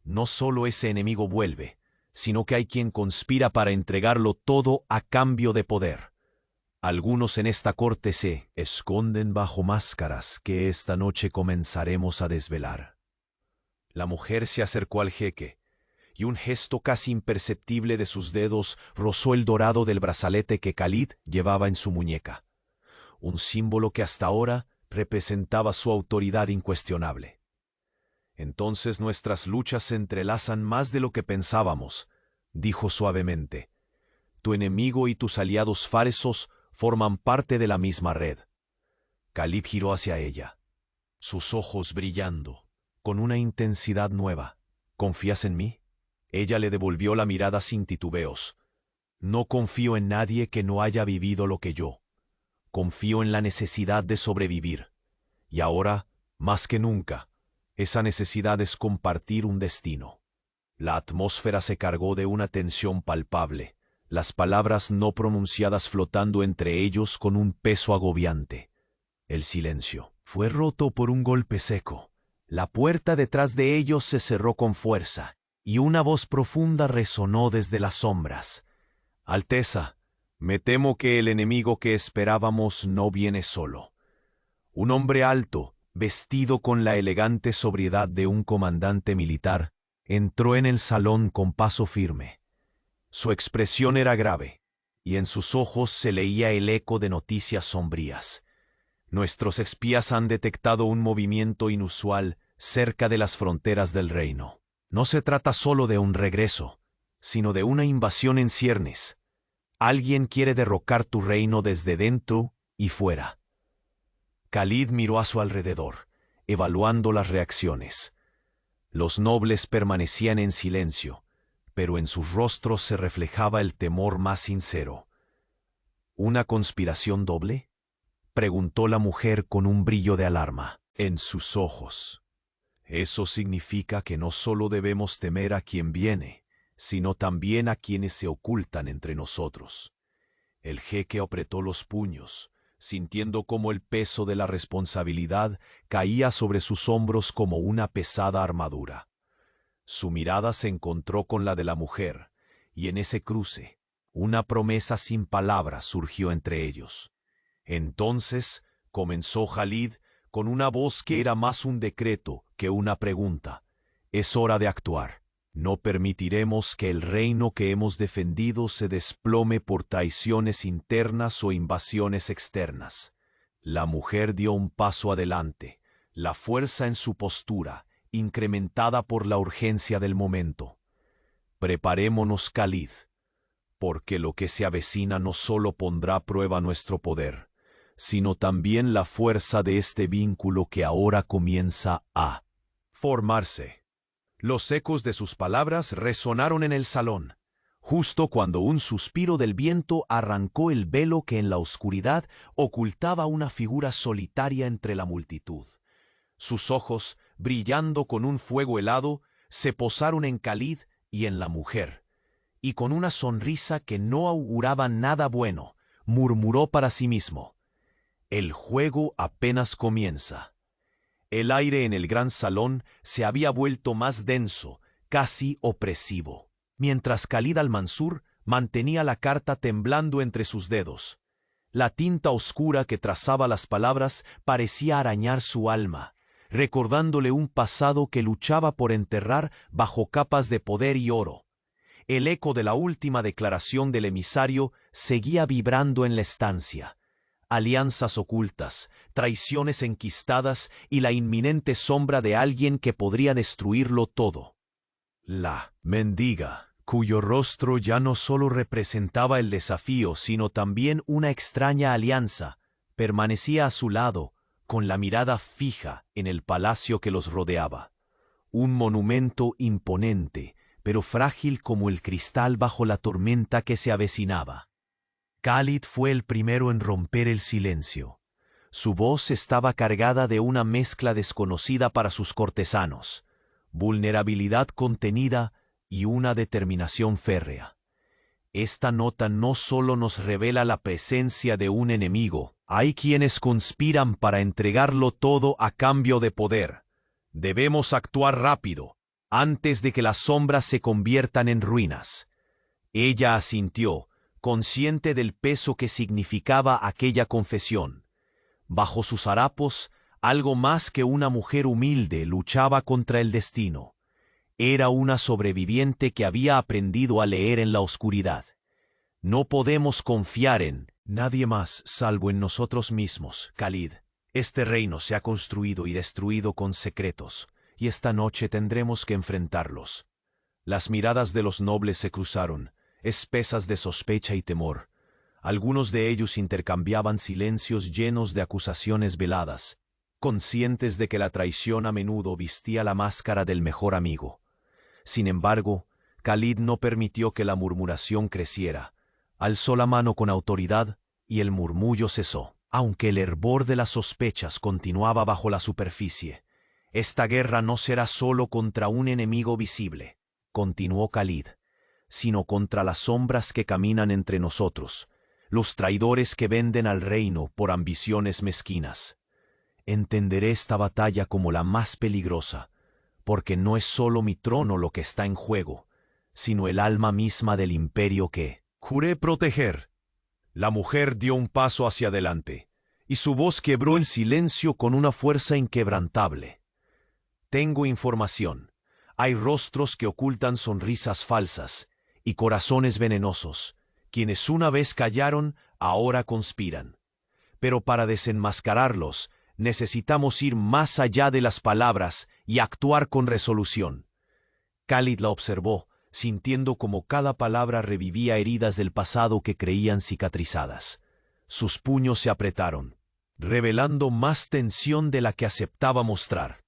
«No solo ese enemigo vuelve, sino que hay quien conspira para entregarlo todo a cambio de poder. Algunos en esta corte se esconden bajo máscaras que esta noche comenzaremos a desvelar. La mujer se acercó al jeque, y un gesto casi imperceptible de sus dedos rozó el dorado del brazalete que Khalid llevaba en su muñeca, un símbolo que hasta ahora representaba su autoridad incuestionable. Entonces nuestras luchas se entrelazan más de lo que pensábamos, dijo suavemente. Tu enemigo y tus aliados falsos forman parte de la misma red. Khalid giró hacia ella, sus ojos brillando, con una intensidad nueva. ¿Confías en mí? Ella le devolvió la mirada sin titubeos. No confío en nadie que no haya vivido lo que yo. Confío en la necesidad de sobrevivir. Y ahora, más que nunca, esa necesidad es compartir un destino. La atmósfera se cargó de una tensión palpable, las palabras no pronunciadas flotando entre ellos con un peso agobiante. El silencio fue roto por un golpe seco. La puerta detrás de ellos se cerró con fuerza, y una voz profunda resonó desde las sombras. Alteza, me temo que el enemigo que esperábamos no viene solo. Un hombre alto, vestido con la elegante sobriedad de un comandante militar, entró en el salón con paso firme. Su expresión era grave, y en sus ojos se leía el eco de noticias sombrías. Nuestros espías han detectado un movimiento inusual cerca de las fronteras del reino. No se trata solo de un regreso, sino de una invasión en ciernes. Alguien quiere derrocar tu reino desde dentro y fuera. Khalid miró a su alrededor, evaluando las reacciones. Los nobles permanecían en silencio, pero en sus rostros se reflejaba el temor más sincero. ¿Una conspiración doble?, preguntó la mujer con un brillo de alarma en sus ojos. Eso significa que no solo debemos temer a quien viene, sino también a quienes se ocultan entre nosotros. El jeque apretó los puños, sintiendo cómo el peso de la responsabilidad caía sobre sus hombros como una pesada armadura. Su mirada se encontró con la de la mujer, y en ese cruce, una promesa sin palabras surgió entre ellos. Entonces comenzó Khalid con una voz que era más un decreto que una pregunta. Es hora de actuar. No permitiremos que el reino que hemos defendido se desplome por traiciones internas o invasiones externas. La mujer dio un paso adelante, la fuerza en su postura, incrementada por la urgencia del momento. Preparémonos, Khalid, porque lo que se avecina no solo pondrá a prueba nuestro poder, sino también la fuerza de este vínculo que ahora comienza a formarse. Los ecos de sus palabras resonaron en el salón, justo cuando un suspiro del viento arrancó el velo que en la oscuridad ocultaba una figura solitaria entre la multitud. Sus ojos, brillando con un fuego helado, se posaron en Khalid y en la mujer, y con una sonrisa que no auguraba nada bueno, murmuró para sí mismo: el juego apenas comienza. El aire en el gran salón se había vuelto más denso, casi opresivo, mientras Khalid al-Mansur mantenía la carta temblando entre sus dedos. La tinta oscura que trazaba las palabras parecía arañar su alma, recordándole un pasado que luchaba por enterrar bajo capas de poder y oro. El eco de la última declaración del emisario seguía vibrando en la estancia. Alianzas ocultas, traiciones enquistadas y la inminente sombra de alguien que podría destruirlo todo. La mendiga, cuyo rostro ya no solo representaba el desafío, sino también una extraña alianza, permanecía a su lado, con la mirada fija en el palacio que los rodeaba. Un monumento imponente, pero frágil como el cristal bajo la tormenta que se avecinaba. Khalid fue el primero en romper el silencio. Su voz estaba cargada de una mezcla desconocida para sus cortesanos, vulnerabilidad contenida y una determinación férrea. Esta nota no solo nos revela la presencia de un enemigo, hay quienes conspiran para entregarlo todo a cambio de poder. Debemos actuar rápido, antes de que las sombras se conviertan en ruinas. Ella asintió, consciente del peso que significaba aquella confesión. Bajo sus harapos, algo más que una mujer humilde luchaba contra el destino. Era una sobreviviente que había aprendido a leer en la oscuridad. No podemos confiar en nadie más salvo en nosotros mismos, Khalid. Este reino se ha construido y destruido con secretos, y esta noche tendremos que enfrentarlos. Las miradas de los nobles se cruzaron, espesas de sospecha y temor. Algunos de ellos intercambiaban silencios llenos de acusaciones veladas, conscientes de que la traición a menudo vistía la máscara del mejor amigo. Sin embargo, Khalid no permitió que la murmuración creciera. Alzó la mano con autoridad y el murmullo cesó. Aunque el hervor de las sospechas continuaba bajo la superficie, esta guerra no será solo contra un enemigo visible, continuó Khalid, sino contra las sombras que caminan entre nosotros, los traidores que venden al reino por ambiciones mezquinas. Entenderé esta batalla como la más peligrosa, porque no es solo mi trono lo que está en juego, sino el alma misma del imperio que juré proteger. La mujer dio un paso hacia adelante, y su voz quebró el silencio con una fuerza inquebrantable. Tengo información. Hay rostros que ocultan sonrisas falsas y corazones venenosos. Quienes una vez callaron, ahora conspiran. Pero para desenmascararlos, necesitamos ir más allá de las palabras y actuar con resolución. Khalid la observó, sintiendo como cada palabra revivía heridas del pasado que creían cicatrizadas. Sus puños se apretaron, revelando más tensión de la que aceptaba mostrar.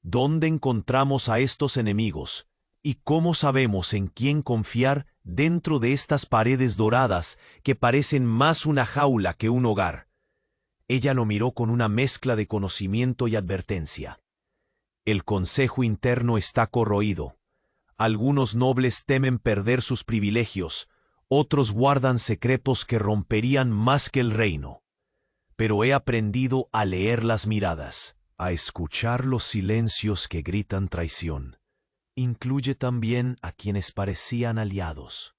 ¿Dónde encontramos a estos enemigos? ¿Y cómo sabemos en quién confiar dentro de estas paredes doradas que parecen más una jaula que un hogar? Ella lo miró con una mezcla de conocimiento y advertencia. El consejo interno está corroído. Algunos nobles temen perder sus privilegios, otros guardan secretos que romperían más que el reino. Pero he aprendido a leer las miradas, a escuchar los silencios que gritan traición. Incluye también a quienes parecían aliados.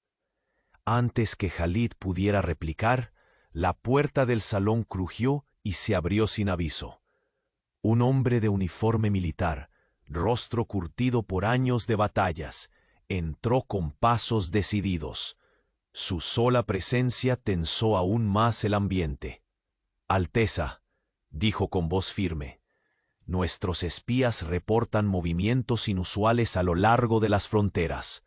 Antes que Khalid pudiera replicar, la puerta del salón crujió y se abrió sin aviso. Un hombre de uniforme militar, rostro curtido por años de batallas, entró con pasos decididos. Su sola presencia tensó aún más el ambiente. «Alteza», dijo con voz firme, «nuestros espías reportan movimientos inusuales a lo largo de las fronteras.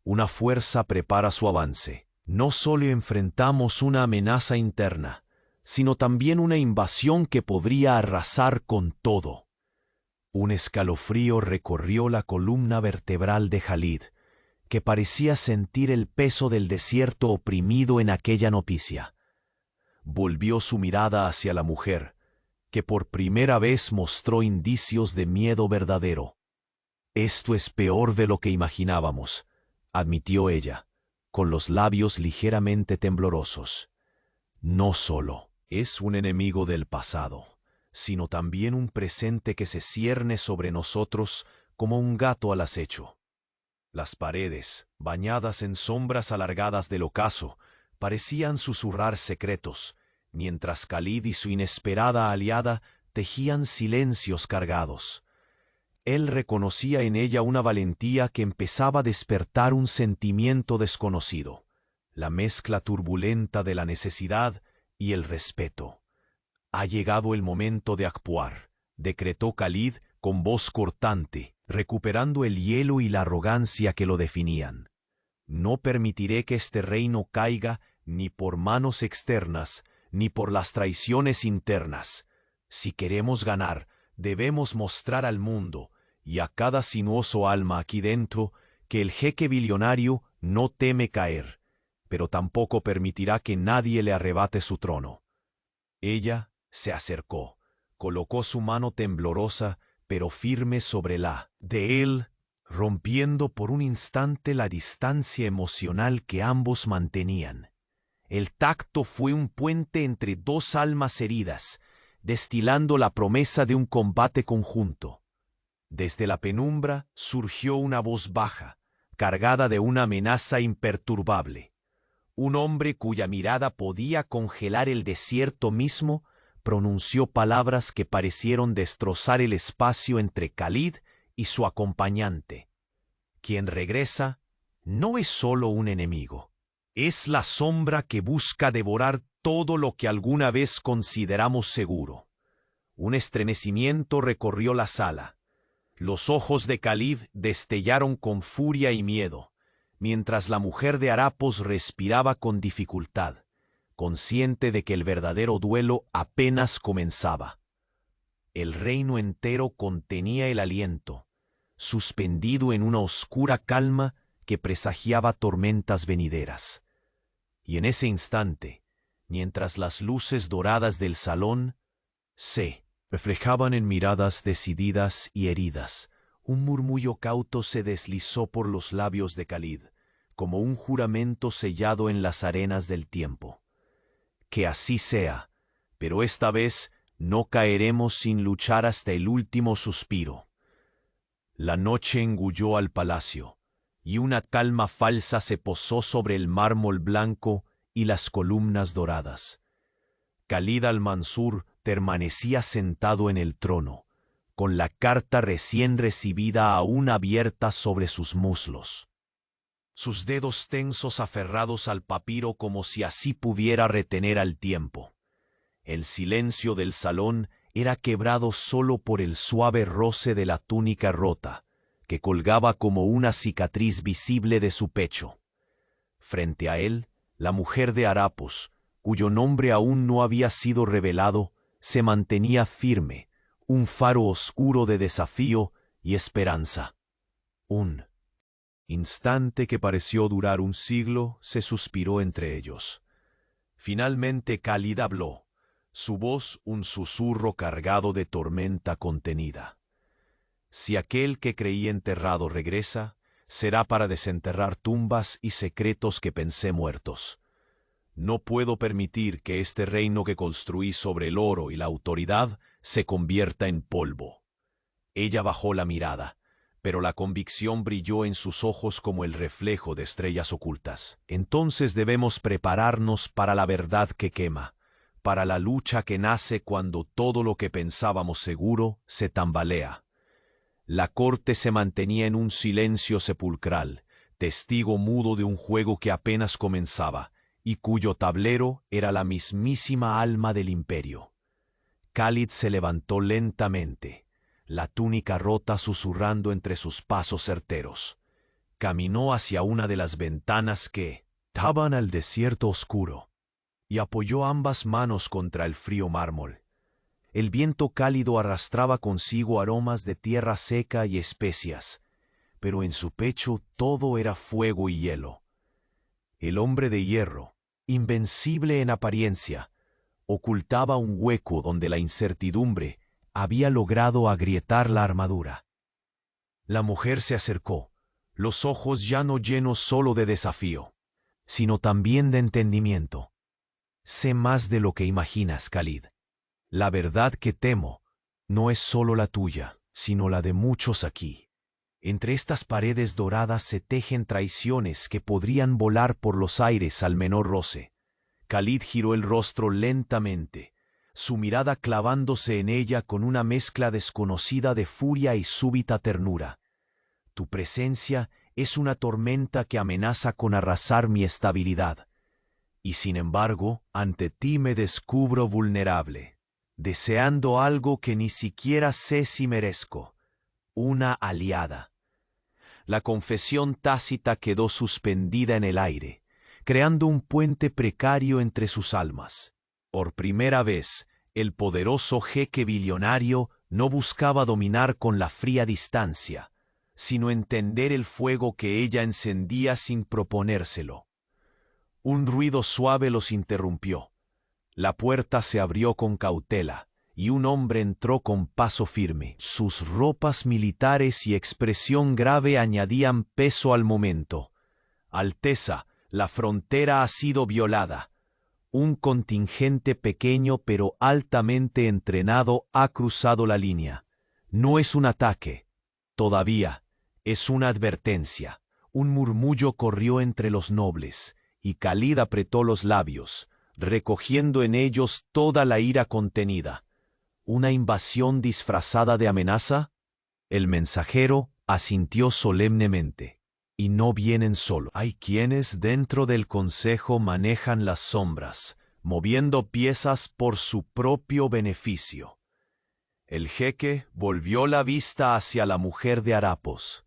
Una fuerza prepara su avance. No solo enfrentamos una amenaza interna, sino también una invasión que podría arrasar con todo». Un escalofrío recorrió la columna vertebral de Khalid, que parecía sentir el peso del desierto oprimido en aquella noticia. Volvió su mirada hacia la mujer, que por primera vez mostró indicios de miedo verdadero. «Esto es peor de lo que imaginábamos», admitió ella, con los labios ligeramente temblorosos. «No solo es un enemigo del pasado, sino también un presente que se cierne sobre nosotros como un gato al acecho». Las paredes, bañadas en sombras alargadas del ocaso, parecían susurrar secretos, mientras Khalid y su inesperada aliada tejían silencios cargados. Él reconocía en ella una valentía que empezaba a despertar un sentimiento desconocido, la mezcla turbulenta de la necesidad y el respeto. «Ha llegado el momento de actuar», decretó Khalid con voz cortante, recuperando el hielo y la arrogancia que lo definían. «No permitiré que este reino caiga ni por manos externas, ni por las traiciones internas. Si queremos ganar, debemos mostrar al mundo y a cada sinuoso alma aquí dentro que el jeque billonario no teme caer, pero tampoco permitirá que nadie le arrebate su trono». Ella se acercó, colocó su mano temblorosa pero firme sobre la de él, rompiendo por un instante la distancia emocional que ambos mantenían. El tacto fue un puente entre dos almas heridas, destilando la promesa de un combate conjunto. Desde la penumbra surgió una voz baja, cargada de una amenaza imperturbable. Un hombre cuya mirada podía congelar el desierto mismo pronunció palabras que parecieron destrozar el espacio entre Khalid y su acompañante. Quien regresa no es solo un enemigo, es la sombra que busca devorar todo lo que alguna vez consideramos seguro. Un estremecimiento recorrió la sala. Los ojos de Khalid destellaron con furia y miedo, mientras la mujer de harapos respiraba con dificultad, consciente de que el verdadero duelo apenas comenzaba. El reino entero contenía el aliento, suspendido en una oscura calma que presagiaba tormentas venideras. Y en ese instante, mientras las luces doradas del salón se reflejaban en miradas decididas y heridas, un murmullo cauto se deslizó por los labios de Khalid, como un juramento sellado en las arenas del tiempo. Que así sea, pero esta vez no caeremos sin luchar hasta el último suspiro. La noche engulló al palacio, y una calma falsa se posó sobre el mármol blanco y las columnas doradas. Khalid al-Mansur permanecía sentado en el trono, con la carta recién recibida aún abierta sobre sus muslos. Sus dedos tensos aferrados al papiro como si así pudiera retener al tiempo. El silencio del salón era quebrado solo por el suave roce de la túnica rota, que colgaba como una cicatriz visible de su pecho. Frente a él, la mujer de harapos, cuyo nombre aún no había sido revelado, se mantenía firme, un faro oscuro de desafío y esperanza. Un instante que pareció durar un siglo se suspiró entre ellos. Finalmente Khalid habló, su voz un susurro cargado de tormenta contenida. Si aquel que creí enterrado regresa, será para desenterrar tumbas y secretos que pensé muertos. No puedo permitir que este reino que construí sobre el oro y la autoridad se convierta en polvo. Ella bajó la mirada, pero la convicción brilló en sus ojos como el reflejo de estrellas ocultas. Entonces debemos prepararnos para la verdad que quema, para la lucha que nace cuando todo lo que pensábamos seguro se tambalea. La corte se mantenía en un silencio sepulcral, testigo mudo de un juego que apenas comenzaba, y cuyo tablero era la mismísima alma del imperio. Khalid se levantó lentamente, la túnica rota susurrando entre sus pasos certeros. Caminó hacia una de las ventanas que daban al desierto oscuro, y apoyó ambas manos contra el frío mármol. El viento cálido arrastraba consigo aromas de tierra seca y especias, pero en su pecho todo era fuego y hielo. El hombre de hierro, invencible en apariencia, ocultaba un hueco donde la incertidumbre había logrado agrietar la armadura. La mujer se acercó, los ojos ya no llenos solo de desafío, sino también de entendimiento. Sé más de lo que imaginas, Khalid. La verdad que temo no es solo la tuya, sino la de muchos aquí. Entre estas paredes doradas se tejen traiciones que podrían volar por los aires al menor roce. Khalid giró el rostro lentamente, su mirada clavándose en ella con una mezcla desconocida de furia y súbita ternura. Tu presencia es una tormenta que amenaza con arrasar mi estabilidad. Y sin embargo, ante ti me descubro vulnerable, deseando algo que ni siquiera sé si merezco, una aliada. La confesión tácita quedó suspendida en el aire, creando un puente precario entre sus almas. Por primera vez, el poderoso jeque billonario no buscaba dominar con la fría distancia, sino entender el fuego que ella encendía sin proponérselo. Un ruido suave los interrumpió. La puerta se abrió con cautela, y un hombre entró con paso firme. Sus ropas militares y expresión grave añadían peso al momento. Alteza, la frontera ha sido violada. Un contingente pequeño pero altamente entrenado ha cruzado la línea. No es un ataque. Todavía, es una advertencia. Un murmullo corrió entre los nobles, y Khalid apretó los labios, recogiendo en ellos toda la ira contenida. ¿Una invasión disfrazada de amenaza? El mensajero asintió solemnemente. Y no vienen solo. Hay quienes dentro del consejo manejan las sombras, moviendo piezas por su propio beneficio. El jeque volvió la vista hacia la mujer de harapos.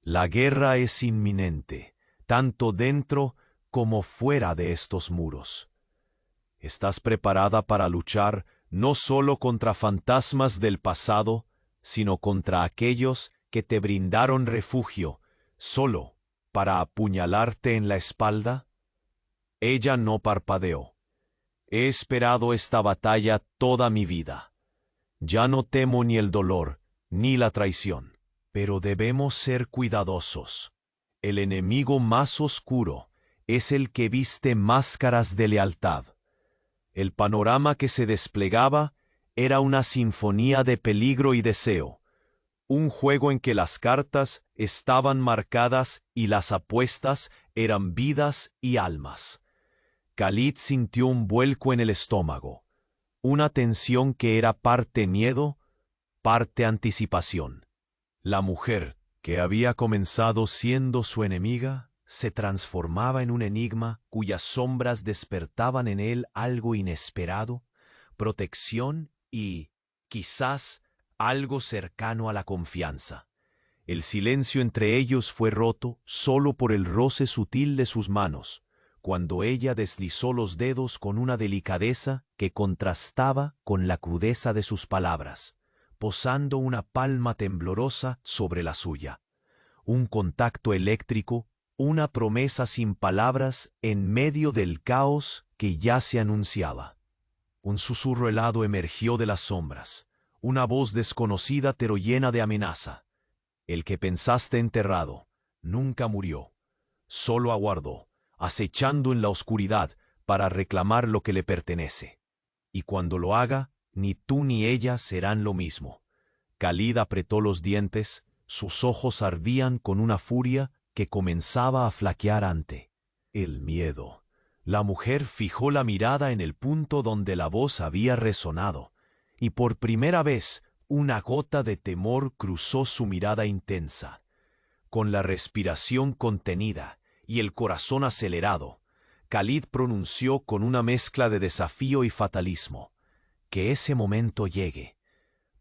La guerra es inminente, tanto dentro como fuera de estos muros. ¿Estás preparada para luchar no solo contra fantasmas del pasado, sino contra aquellos que te brindaron refugio, solo para apuñalarte en la espalda? Ella no parpadeó. He esperado esta batalla toda mi vida. Ya no temo ni el dolor, ni la traición. Pero debemos ser cuidadosos. El enemigo más oscuro es el que viste máscaras de lealtad. El panorama que se desplegaba era una sinfonía de peligro y deseo. Un juego en que las cartas estaban marcadas y las apuestas eran vidas y almas. Khalid sintió un vuelco en el estómago, una tensión que era parte miedo, parte anticipación. La mujer, que había comenzado siendo su enemiga, se transformaba en un enigma cuyas sombras despertaban en él algo inesperado, protección y, quizás, algo cercano a la confianza. El silencio entre ellos fue roto solo por el roce sutil de sus manos, cuando ella deslizó los dedos con una delicadeza que contrastaba con la crudeza de sus palabras, posando una palma temblorosa sobre la suya. Un contacto eléctrico, una promesa sin palabras en medio del caos que ya se anunciaba. Un susurro helado emergió de las sombras, una voz desconocida pero llena de amenaza. El que pensaste enterrado nunca murió, solo aguardó, acechando en la oscuridad para reclamar lo que le pertenece. Y cuando lo haga, ni tú ni ella serán lo mismo. Khalid apretó los dientes, sus ojos ardían con una furia que comenzaba a flaquear ante el miedo. La mujer fijó la mirada en el punto donde la voz había resonado, y por primera vez una gota de temor cruzó su mirada intensa. Con la respiración contenida y el corazón acelerado, Khalid pronunció con una mezcla de desafío y fatalismo: que ese momento llegue,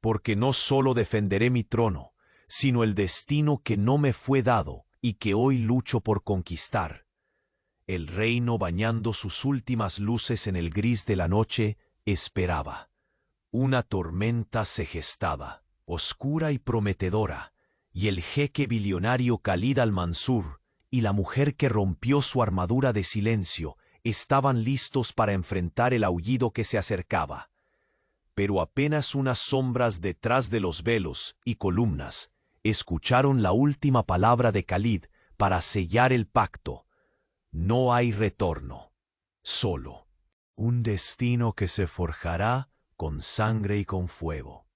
porque no solo defenderé mi trono, sino el destino que no me fue dado y que hoy lucho por conquistar. El reino, bañando sus últimas luces en el gris de la noche, esperaba. Una tormenta se gestaba, oscura y prometedora, y el jeque billonario Khalid al-Mansur y la mujer que rompió su armadura de silencio estaban listos para enfrentar el aullido que se acercaba. Pero apenas unas sombras detrás de los velos y columnas escucharon la última palabra de Khalid para sellar el pacto. No hay retorno, solo un destino que se forjará con sangre y con fuego.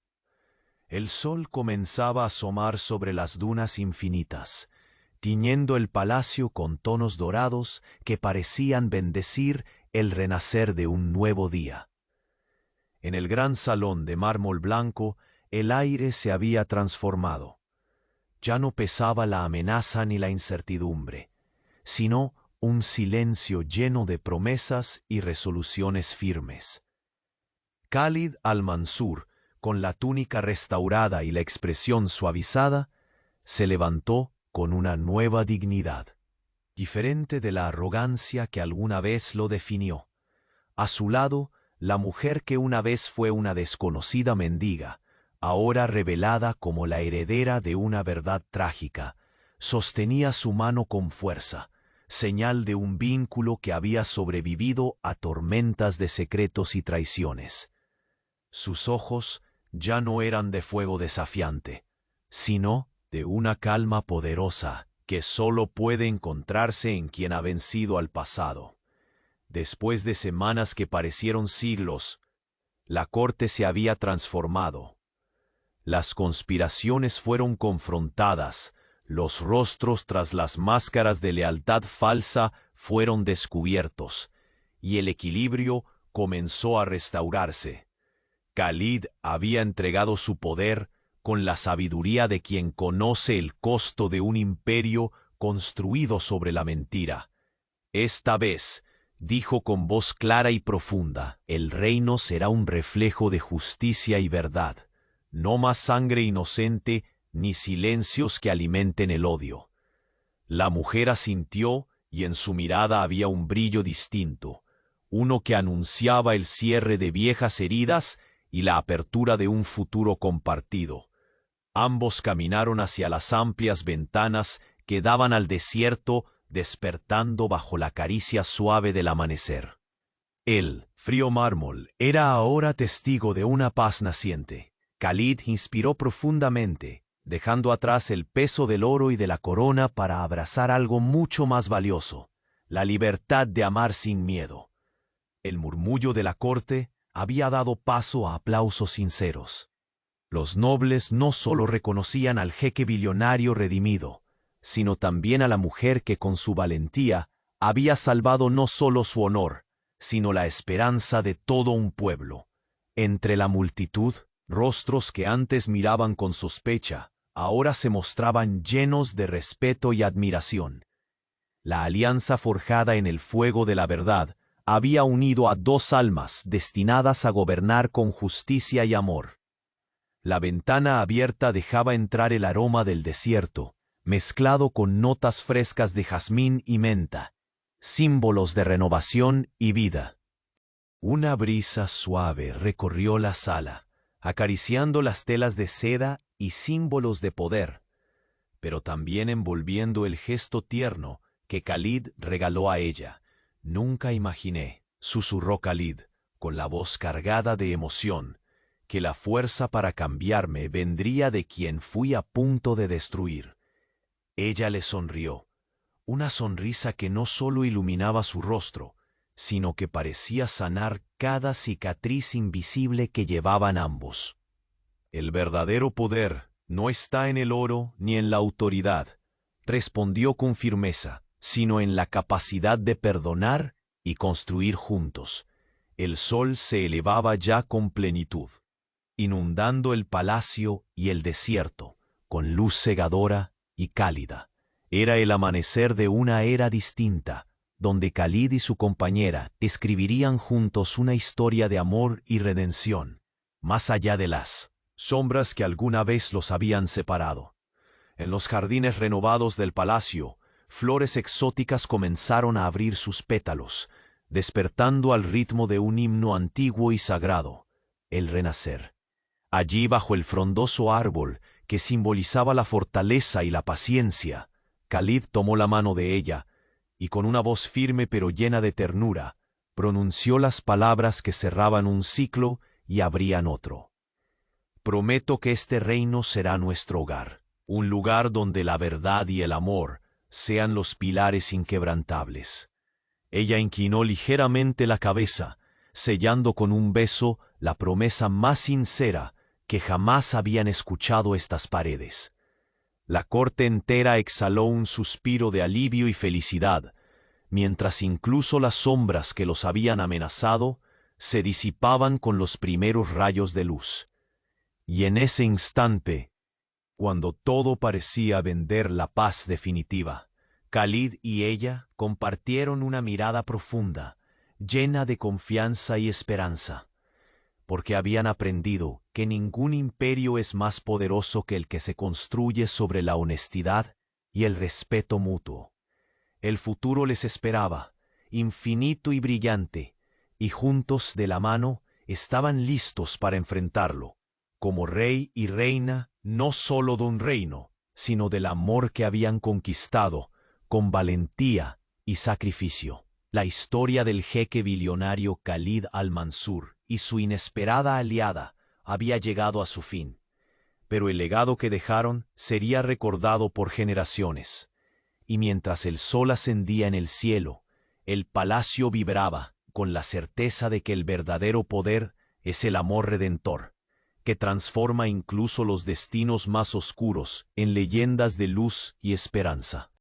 El sol comenzaba a asomar sobre las dunas infinitas, tiñendo el palacio con tonos dorados que parecían bendecir el renacer de un nuevo día. En el gran salón de mármol blanco, el aire se había transformado. Ya no pesaba la amenaza ni la incertidumbre, sino un silencio lleno de promesas y resoluciones firmes. Khalid al-Mansur, con la túnica restaurada y la expresión suavizada, se levantó con una nueva dignidad, diferente de la arrogancia que alguna vez lo definió. A su lado, la mujer que una vez fue una desconocida mendiga, ahora revelada como la heredera de una verdad trágica, sostenía su mano con fuerza, señal de un vínculo que había sobrevivido a tormentas de secretos y traiciones. Sus ojos ya no eran de fuego desafiante, sino de una calma poderosa que solo puede encontrarse en quien ha vencido al pasado. Después de semanas que parecieron siglos, la corte se había transformado. Las conspiraciones fueron confrontadas, los rostros tras las máscaras de lealtad falsa fueron descubiertos, y el equilibrio comenzó a restaurarse. Khalid había entregado su poder con la sabiduría de quien conoce el costo de un imperio construido sobre la mentira. Esta vez, dijo con voz clara y profunda, el reino será un reflejo de justicia y verdad, no más sangre inocente ni silencios que alimenten el odio. La mujer asintió y en su mirada había un brillo distinto, uno que anunciaba el cierre de viejas heridas y la apertura de un futuro compartido. Ambos caminaron hacia las amplias ventanas que daban al desierto, despertando bajo la caricia suave del amanecer. El frío mármol era ahora testigo de una paz naciente. Khalid inspiró profundamente, dejando atrás el peso del oro y de la corona para abrazar algo mucho más valioso, la libertad de amar sin miedo. El murmullo de la corte había dado paso a aplausos sinceros. Los nobles no solo reconocían al jeque billonario redimido, sino también a la mujer que con su valentía había salvado no solo su honor, sino la esperanza de todo un pueblo. Entre la multitud, rostros que antes miraban con sospecha, ahora se mostraban llenos de respeto y admiración. La alianza forjada en el fuego de la verdad había unido a dos almas destinadas a gobernar con justicia y amor. La ventana abierta dejaba entrar el aroma del desierto, mezclado con notas frescas de jazmín y menta, símbolos de renovación y vida. Una brisa suave recorrió la sala, acariciando las telas de seda y símbolos de poder, pero también envolviendo el gesto tierno que Khalid regaló a ella. Nunca imaginé, susurró Khalid, con la voz cargada de emoción, que la fuerza para cambiarme vendría de quien fui a punto de destruir. Ella le sonrió, una sonrisa que no solo iluminaba su rostro, sino que parecía sanar cada cicatriz invisible que llevaban ambos. El verdadero poder no está en el oro ni en la autoridad, respondió con firmeza, sino en la capacidad de perdonar y construir juntos. El sol se elevaba ya con plenitud, inundando el palacio y el desierto, con luz cegadora y cálida. Era el amanecer de una era distinta, donde Khalid y su compañera escribirían juntos una historia de amor y redención, más allá de las sombras que alguna vez los habían separado. En los jardines renovados del palacio, flores exóticas comenzaron a abrir sus pétalos, despertando al ritmo de un himno antiguo y sagrado, el renacer. Allí, bajo el frondoso árbol que simbolizaba la fortaleza y la paciencia, Khalid tomó la mano de ella y con una voz firme pero llena de ternura, pronunció las palabras que cerraban un ciclo y abrían otro. Prometo que este reino será nuestro hogar, un lugar donde la verdad y el amor sean los pilares inquebrantables. Ella inclinó ligeramente la cabeza, sellando con un beso la promesa más sincera que jamás habían escuchado estas paredes. La corte entera exhaló un suspiro de alivio y felicidad, mientras incluso las sombras que los habían amenazado se disipaban con los primeros rayos de luz. Y en ese instante, cuando todo parecía vender la paz definitiva, Khalid y ella compartieron una mirada profunda, llena de confianza y esperanza, porque habían aprendido que ningún imperio es más poderoso que el que se construye sobre la honestidad y el respeto mutuo. El futuro les esperaba, infinito y brillante, y juntos de la mano estaban listos para enfrentarlo, como rey y reina no solo de un reino, sino del amor que habían conquistado con valentía y sacrificio. La historia del jeque billonario Khalid al-Mansur y su inesperada aliada había llegado a su fin, pero el legado que dejaron sería recordado por generaciones. Y mientras el sol ascendía en el cielo, el palacio vibraba con la certeza de que el verdadero poder es el amor redentor, que transforma incluso los destinos más oscuros en leyendas de luz y esperanza.